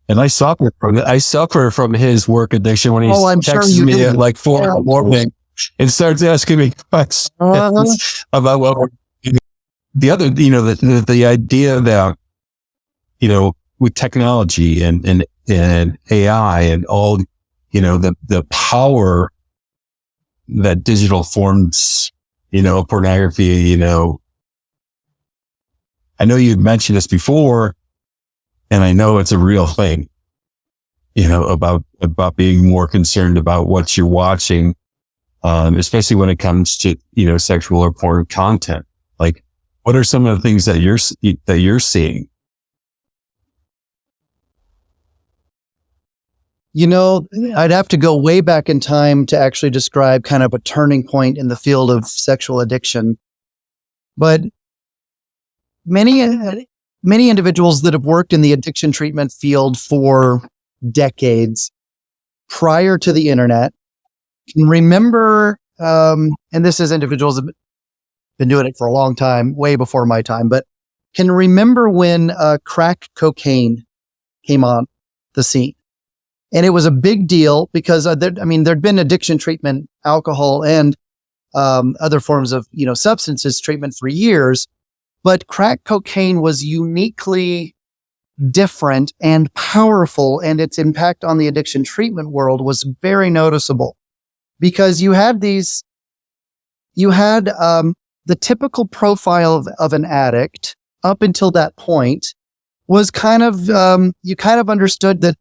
And I suffer from his work addiction when he texts me at like 4 in the morning and starts asking me questions about what we're doing. The other, the idea that, with technology and AI and all, the power that digital forms, pornography, I know you've mentioned this before, and I know it's a real thing, about being more concerned about what you're watching, especially when it comes to, sexual or porn content. Like, what are some of the things that you're seeing? I'd have to go way back in time to actually describe kind of a turning point in the field of sexual addiction. But many individuals that have worked in the addiction treatment field for decades prior to the internet can remember, and this is individuals that have been doing it for a long time, way before my time, but can remember when crack cocaine came on the scene. And it was a big deal because there'd been addiction treatment, alcohol, and other forms of substances treatment for years, but crack cocaine was uniquely different and powerful, and its impact on the addiction treatment world was very noticeable because you had the typical profile of an addict up until that point was kind of you kind of understood that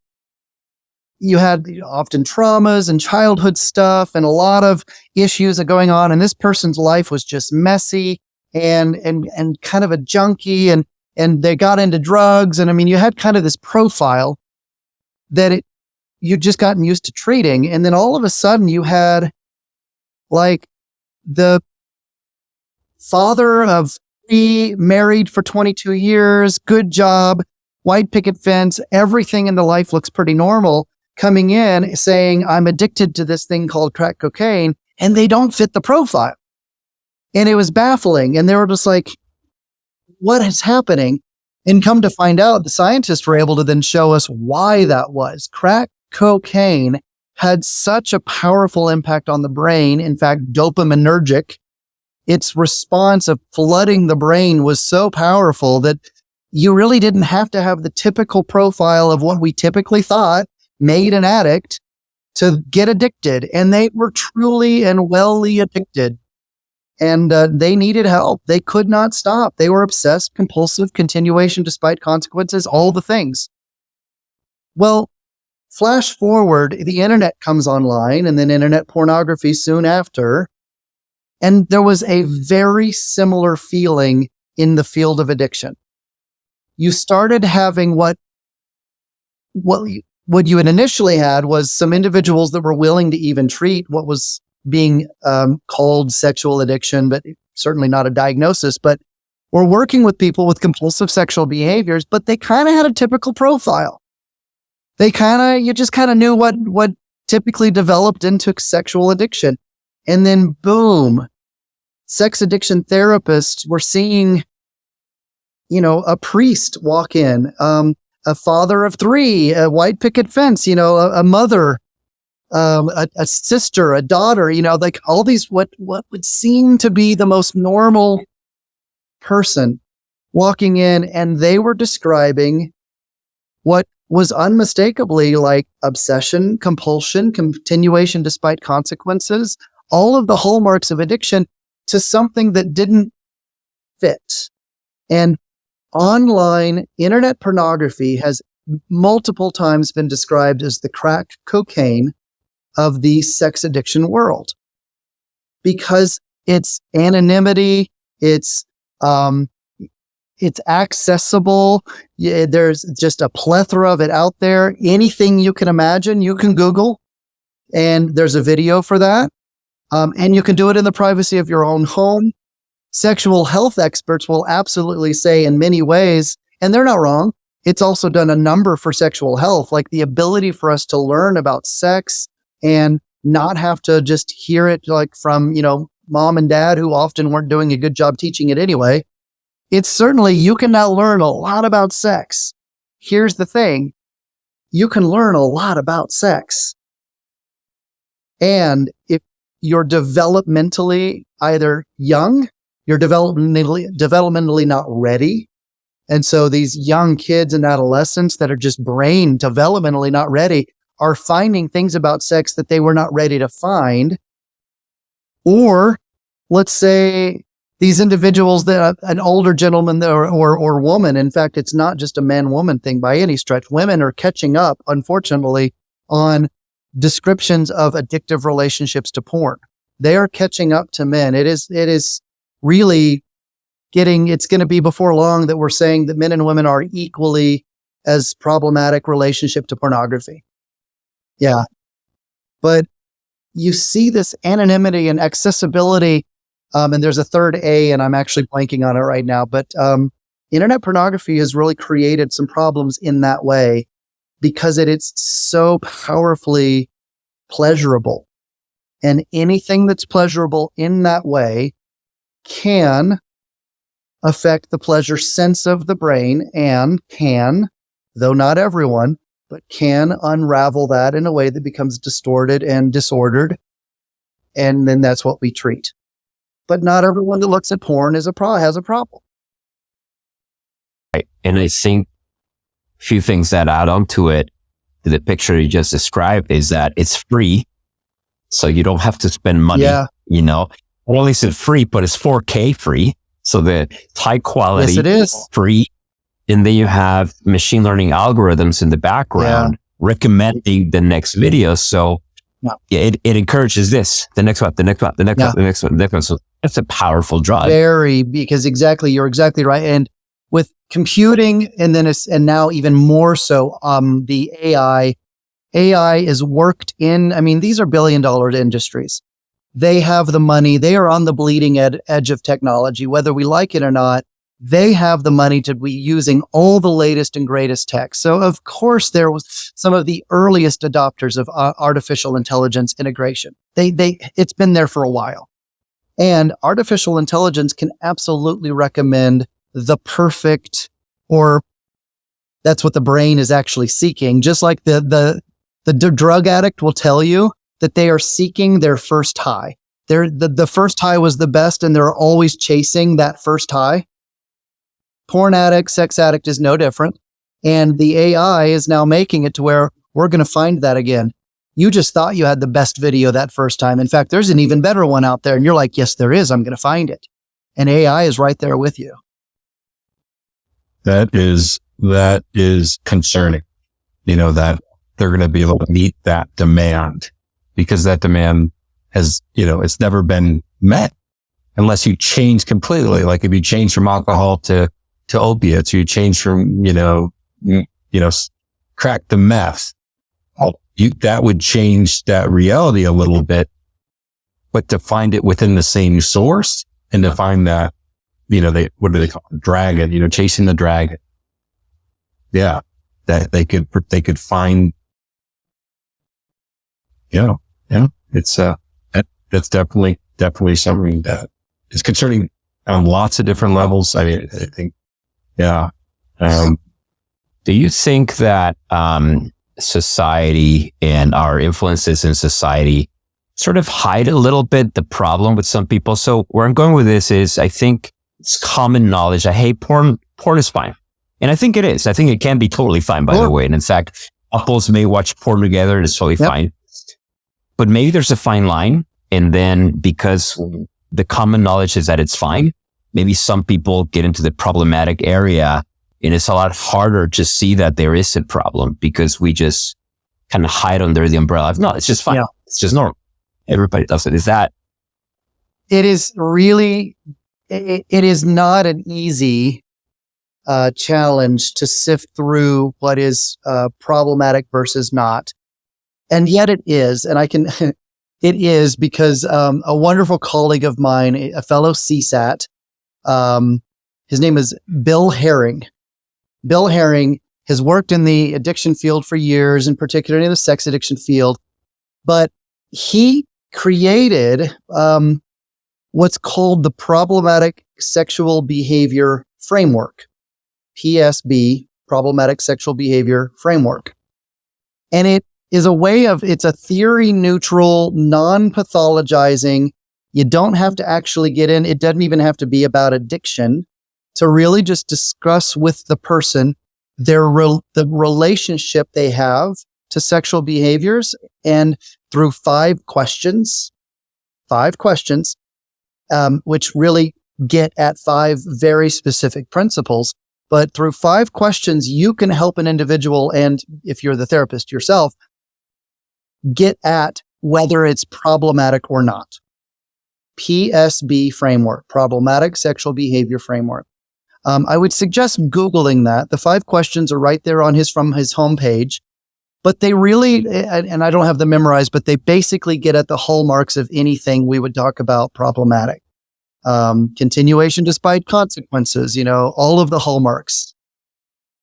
you had often traumas and childhood stuff and a lot of issues that going on. And this person's life was just messy and kind of a junkie and they got into drugs. And you had kind of this profile that you'd just gotten used to treating. And then all of a sudden you had like the father of 3, married for 22 years, good job, white picket fence, everything in the life looks pretty normal, coming in saying, I'm addicted to this thing called crack cocaine, and they don't fit the profile. And it was baffling. And they were just like, what is happening? And come to find out, the scientists were able to then show us why that was. Crack cocaine had such a powerful impact on the brain. In fact, dopaminergic, its response of flooding the brain was so powerful that you really didn't have to have the typical profile of what we typically thought made an addict to get addicted, and they were truly and welly addicted. And they needed help. They could not stop. They were obsessed, compulsive, continuation despite consequences, all the things. Well, flash forward, the internet comes online, and then internet pornography soon after. And there was a very similar feeling in the field of addiction. You started having what you had initially had was some individuals that were willing to even treat what was being called sexual addiction, but certainly not a diagnosis, but were working with people with compulsive sexual behaviors, but they kind of had a typical profile. You just kind of knew what typically developed into sexual addiction. And then boom, sex addiction therapists were seeing, a priest walk in, a father of 3, a white picket fence, a mother, a sister, a daughter, like all these, what would seem to be the most normal person walking in, and they were describing what was unmistakably like obsession, compulsion, continuation despite consequences, all of the hallmarks of addiction to something that didn't fit. And online internet pornography has multiple times been described as the crack cocaine of the sex addiction world, because it's anonymity, it's accessible. There's just a plethora of it out there. Anything you can imagine, you can Google, and there's a video for that. And you can do it in the privacy of your own home. Sexual health experts will absolutely say in many ways, and they're not wrong, it's also done a number for sexual health, like the ability for us to learn about sex and not have to just hear it like from, mom and dad who often weren't doing a good job teaching it anyway. It's certainly, you can now learn a lot about sex. Here's the thing. You can learn a lot about sex. And if you're developmentally either young, you're developmentally not ready. And so these young kids and adolescents that are just brain developmentally not ready are finding things about sex that they were not ready to find. Or let's say these individuals that an older gentleman or woman, in fact, it's not just a man-woman thing by any stretch. Women are catching up, unfortunately, on descriptions of addictive relationships to porn. They are catching up to men. It is really it's going to be before long that we're saying that men and women are equally as problematic relationship to pornography. Yeah. But you see this anonymity and accessibility, and there's a third A, and I'm actually blanking on it right now, but internet pornography has really created some problems in that way because it's so powerfully pleasurable. And anything that's pleasurable in that way can affect the pleasure sense of the brain and can, though not everyone, but can unravel that in a way that becomes distorted and disordered. And then that's what we treat. But not everyone that looks at porn has a problem. Right. And I think a few things that add on to it, to the picture you just described, is that it's free. So you don't have to spend money, Not only is it free, but it's 4K free. So the high quality, yes, it is free. And then you have machine learning algorithms in the background recommending the next video. So it encourages this, the next one, the next one, the next one, the next one, the next one. So it's a powerful drug. Because you're exactly right. And with computing and now even more so, the AI is worked in, these are billion-dollar industries. They have the money. They are on the bleeding edge of technology, whether we like it or not. They have the money to be using all the latest and greatest tech. So of course there was some of the earliest adopters of artificial intelligence integration. It's been there for a while. And artificial intelligence can absolutely recommend the perfect, or that's what the brain is actually seeking. Just like the drug addict will tell you that they are seeking their first high. The first high was the best, and they're always chasing that first high. Porn addict, sex addict is no different. And the AI is now making it to where we're going to find that again. You just thought you had the best video that first time. In fact, there's an even better one out there. And you're like, yes, there is. I'm going to find it. And AI is right there with you. That is concerning, that they're going to be able to meet that demand, because that demand has, it's never been met unless you change completely. Like if you change from alcohol to opiates, or you change from, crack to meth, that would change that reality a little bit. But to find it within the same source and to find that, what do they call it? Dragon, chasing the dragon. Yeah. That they could find, it's, that's definitely something that is concerning on lots of different levels. I mean, I think, yeah. Do you think that, society and our influences in society sort of hide a little bit the problem with some people? So where I'm going with this is, I think it's common knowledge that, hey, porn is fine. And I think it is. I think it can be totally fine, by the way. And in fact, couples may watch porn together and it's totally fine. But maybe there's a fine line. And then because the common knowledge is that it's fine, maybe some people get into the problematic area, and it's a lot harder to see that there is a problem because we just kind of hide under the umbrella of, no, it's just fine. Yeah. It's just normal. Everybody does it. Is that? It is really, it is not an easy challenge to sift through what is problematic versus not. And yet it is. And it is because a wonderful colleague of mine, a fellow CSAT, his name is Bill Herring. Bill Herring has worked in the addiction field for years, in particular in the sex addiction field, but he created what's called the Problematic Sexual Behavior Framework, PSB, Problematic Sexual Behavior Framework. And it is a way of, it's a theory-neutral, non-pathologizing, you don't have to actually get in, it doesn't even have to be about addiction, to really just discuss with the person the relationship they have to sexual behaviors, and through five questions, which really get at five very specific principles. But through five questions, you can help an individual, and if you're the therapist yourself, get at whether it's problematic or not. PSB framework, Problematic Sexual Behavior Framework. I would suggest Googling that. The five questions are right there from his homepage, but they really, and I don't have them memorized, but they basically get at the hallmarks of anything we would talk about problematic. Continuation despite consequences, all of the hallmarks,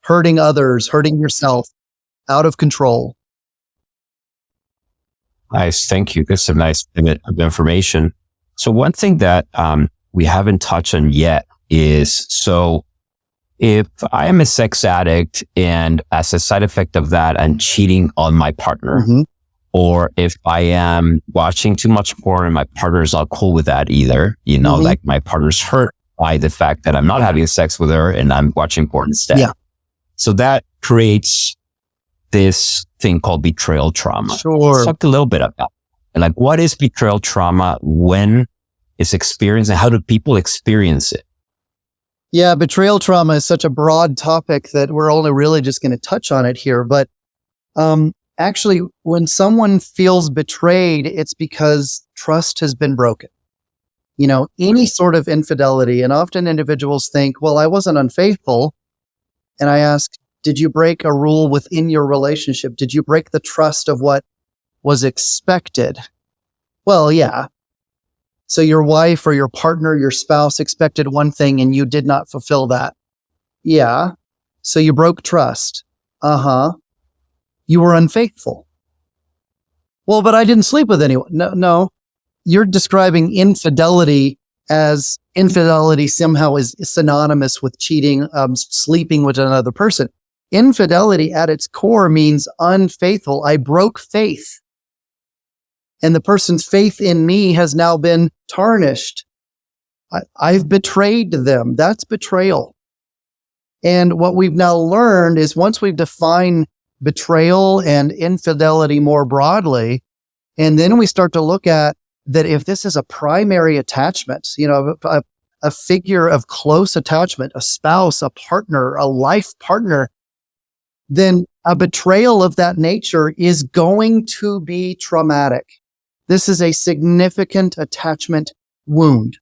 hurting others, hurting yourself, out of control. Nice. Thank you. That's a nice bit of information. So one thing that we haven't touched on yet is, so if I am a sex addict and as a side effect of that, I'm cheating on my partner, or if I am watching too much porn and my partner's not cool with that either, like my partner's hurt by the fact that I'm not having sex with her and I'm watching porn instead. Yeah. So that creates this thing called betrayal trauma. Sure. Let's talk a little bit about it. Like, what is betrayal trauma? When it's experienced, and how do people experience it? Yeah, betrayal trauma is such a broad topic that we're only really just going to touch on it here. But actually, when someone feels betrayed, it's because trust has been broken. Any sort of infidelity, and often individuals think, well, I wasn't unfaithful. And I ask, did you break a rule within your relationship? Did you break the trust of what was expected? Well, yeah. So your wife or your partner, your spouse expected one thing and you did not fulfill that. Yeah. So you broke trust. You were unfaithful. Well, but I didn't sleep with anyone. No. You're describing infidelity as infidelity somehow is synonymous with cheating, sleeping with another person. Infidelity at its core means unfaithful. I broke faith. And the person's faith in me has now been tarnished. I've betrayed them. That's betrayal. And what we've now learned is once we've defined betrayal and infidelity more broadly. And then we start to look at that if this is a primary attachment, a figure of close attachment, a spouse, a partner, a life partner, then a betrayal of that nature is going to be traumatic. This is a significant attachment wound.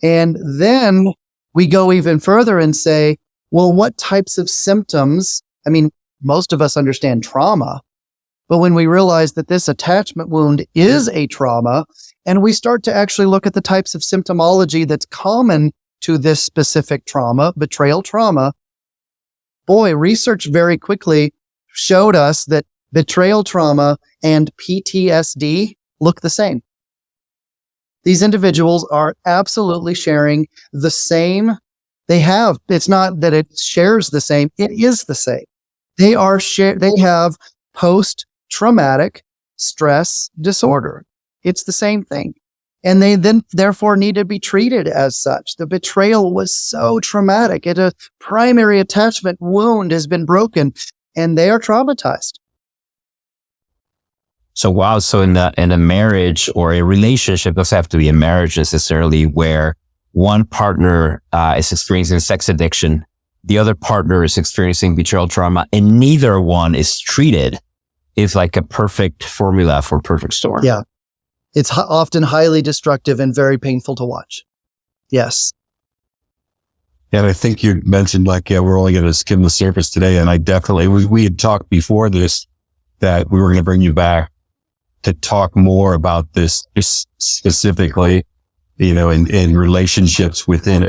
And then we go even further and say, well, what types of symptoms? I mean, most of us understand trauma, but when we realize that this attachment wound is a trauma, and we start to actually look at the types of symptomology that's common to this specific trauma, betrayal trauma, boy, research very quickly showed us that betrayal trauma and PTSD look the same. These individuals are absolutely sharing the same. It's not that it shares the same, it is the same. They have post-traumatic stress disorder. It's the same thing. And they then therefore need to be treated as such. The betrayal was so traumatic. A primary attachment wound has been broken and they are traumatized. So wow. So in a marriage or a relationship, doesn't have to be a marriage necessarily, where one partner is experiencing sex addiction, the other partner is experiencing betrayal trauma, and neither one is treated, is like a perfect formula for perfect storm. Yeah. It's often highly destructive and very painful to watch. Yes. And I think you mentioned we're only going to skim the surface today. And I definitely, we had talked before this, that we were going to bring you back to talk more about this specifically, in relationships within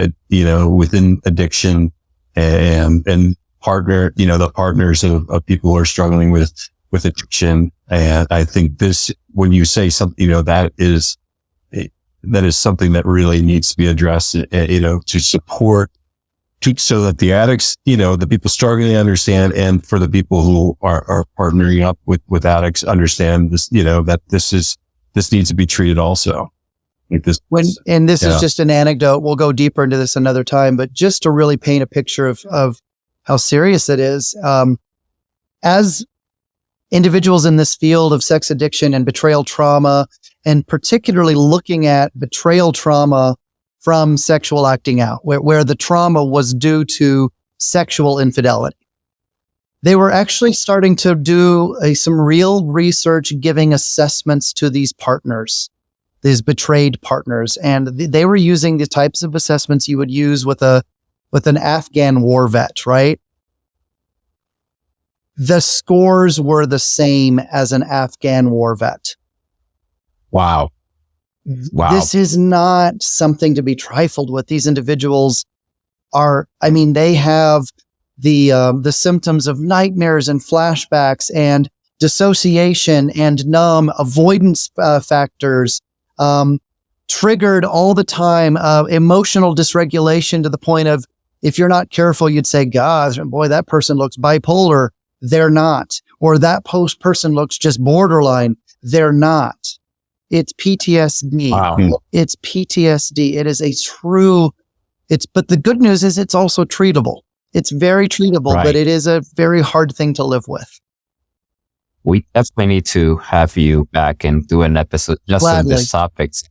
addiction and partner, the partners of people who are struggling with addiction. And I think when you say something, that is something that really needs to be addressed, to support, so that the addicts, the people struggling understand, and for the people who are partnering up with addicts understand this, that this needs to be treated also. This is just an anecdote. We'll go deeper into this another time, but just to really paint a picture of how serious it is, as individuals in this field of sex addiction and betrayal trauma, and particularly looking at betrayal trauma from sexual acting out, where the trauma was due to sexual infidelity. They were actually starting to do some real research, giving assessments to these partners, these betrayed partners. And they were using the types of assessments you would use with an Afghan war vet, right? The scores were the same as an Afghan war vet. Wow. This is not something to be trifled with. These individuals they have the symptoms of nightmares and flashbacks and dissociation and numb avoidance factors, triggered all the time, emotional dysregulation to the point of, if you're not careful, you'd say, God, boy, that person looks bipolar. They're not. Or that person looks just borderline. They're not. It's PTSD. Wow. It's PTSD. It is but the good news is it's also treatable. It's very treatable, Right. but it is a very hard thing to live with. We definitely need to have you back and do an episode just on this topic. It's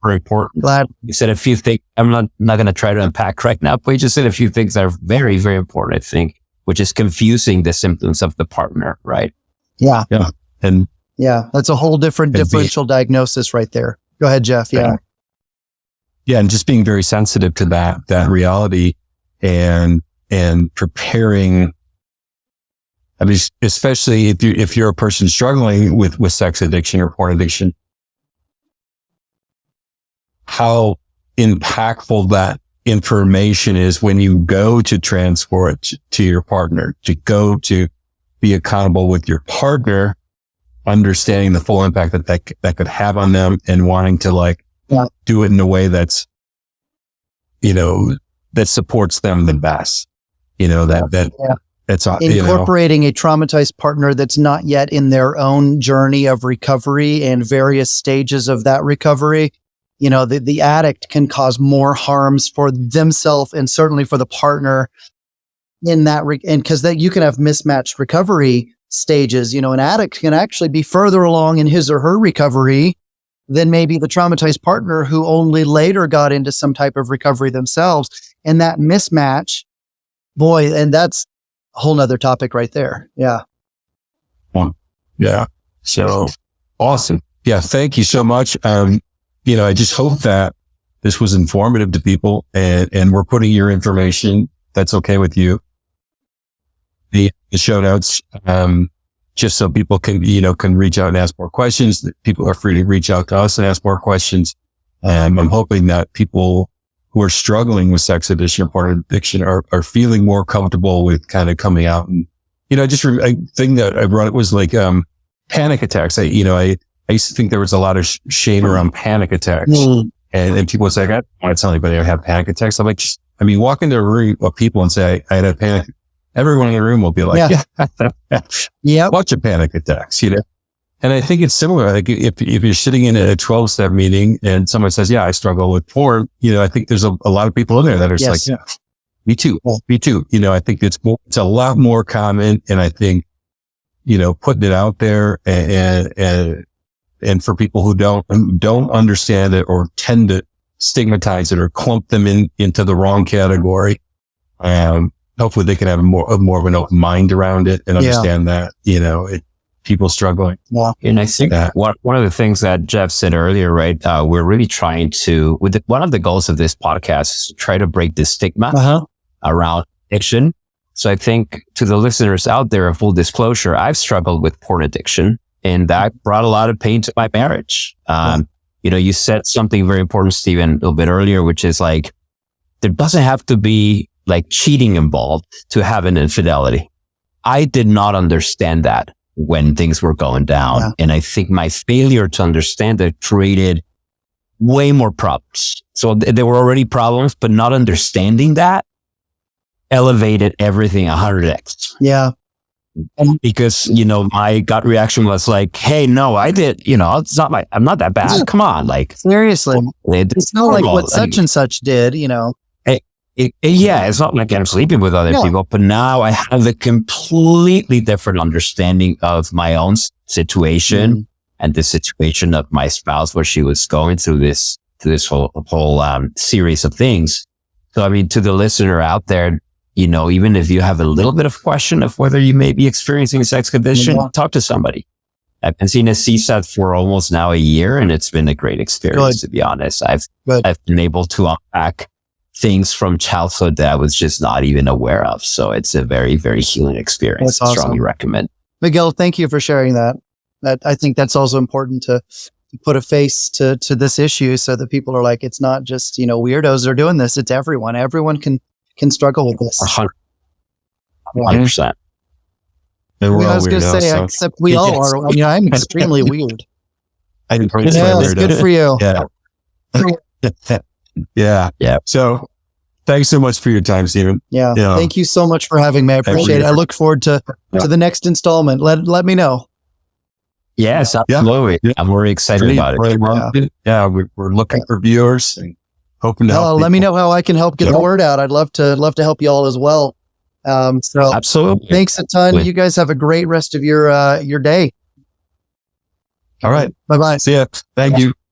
very important. Glad. You said a few things. I'm not going to try to unpack right now, but you just said a few things that are very, very important, I think, which is confusing the symptoms of the partner, right? Yeah. Yeah. And yeah, that's a whole different differential diagnosis right there. Go ahead, Jeff. Yeah. Yeah. And just being very sensitive to that reality and preparing. I mean, especially if you're a person struggling with sex addiction or porn addiction, how impactful that information is when you go to transfer it to your partner, to go to be accountable with your partner, understanding the full impact that could have on them, and wanting to do it in a way that's, that supports them the best, that's incorporating a traumatized partner that's not yet in their own journey of recovery and various stages of that recovery. The addict can cause more harms for themselves and certainly for the partner in that, and because that you can have mismatched recovery stages. An addict can actually be further along in his or her recovery than maybe the traumatized partner who only later got into some type of recovery themselves. And that mismatch, boy, and that's a whole nother topic right there. Yeah. Yeah. So awesome. Yeah. Thank you so much. I just hope that this was informative to people, and we're putting your information, that's okay with you, the show notes, just so people can reach out and ask more questions. People are free to reach out to us and ask more questions. I'm hoping that people who are struggling with sex addiction or porn addiction are feeling more comfortable with kind of coming out. And, a thing that I brought, it was like, panic attacks. I used to think there was a lot of shame around panic attacks. And people would say, I don't want to tell anybody I have panic attacks. I'm like, walk into a room of people and say, I had a panic. Everyone in the room will be like, yeah, bunch of panic attacks, And I think it's similar. Like if you're sitting in a 12-step meeting and someone says, yeah, I struggle with porn, I think there's a lot of people in there that are just like, yeah, me too. I think it's a lot more common. And I think, putting it out there and for people who don't understand it or tend to stigmatize it or clump them into the wrong category, hopefully they can have more of an open mind around it and understand that, people struggling. Yeah. And I think one of the things that Jeff said earlier, right? We're really trying to, one of the goals of this podcast is to try to break the stigma around addiction. So I think to the listeners out there, a full disclosure, I've struggled with porn addiction, and that brought a lot of pain to my marriage. You said something very important, Stephen, a little bit earlier, which is like, there doesn't have to be like cheating involved to have an infidelity. I did not understand that when things were going down. Yeah. And I think my failure to understand that created way more problems. So there were already problems, but not understanding that elevated everything 100x. Yeah. Because, my gut reaction was like, hey, no, I did, it's not I'm not that bad. Come on. Like, seriously, it's not like what such and such did, it's not like I'm sleeping with other people, but now I have a completely different understanding of my own situation and the situation of my spouse, where she was going through this whole series of things. So, to the listener out there, even if you have a little bit of question of whether you may be experiencing a sex condition, talk to somebody. I've been seeing a CSAT for almost now a year, and it's been a great experience, to be honest. I've been able to unpack things from childhood that I was just not even aware of. So it's a very, very healing experience. I strongly recommend. Miguel, thank you for sharing that. I think that's also important to put a face to this issue, so that people are like, it's not just, weirdos are doing this. It's everyone. Everyone can struggle with this. 100%. I was going to say, except we all are. I'm extremely weird. It's good for you. Yeah. So thanks so much for your time, Stephen. Yeah. Thank you so much for having me. I appreciate it. I look forward to the next installment. Let me know. Yes, absolutely. Yeah. I'm very excited about it. We're looking for viewers and hoping to help. Let me know how I can help get the word out. I'd love to help you all as well. So absolutely. Thanks a ton. You guys have a great rest of your day. All right. Bye-bye. See ya. Thank you.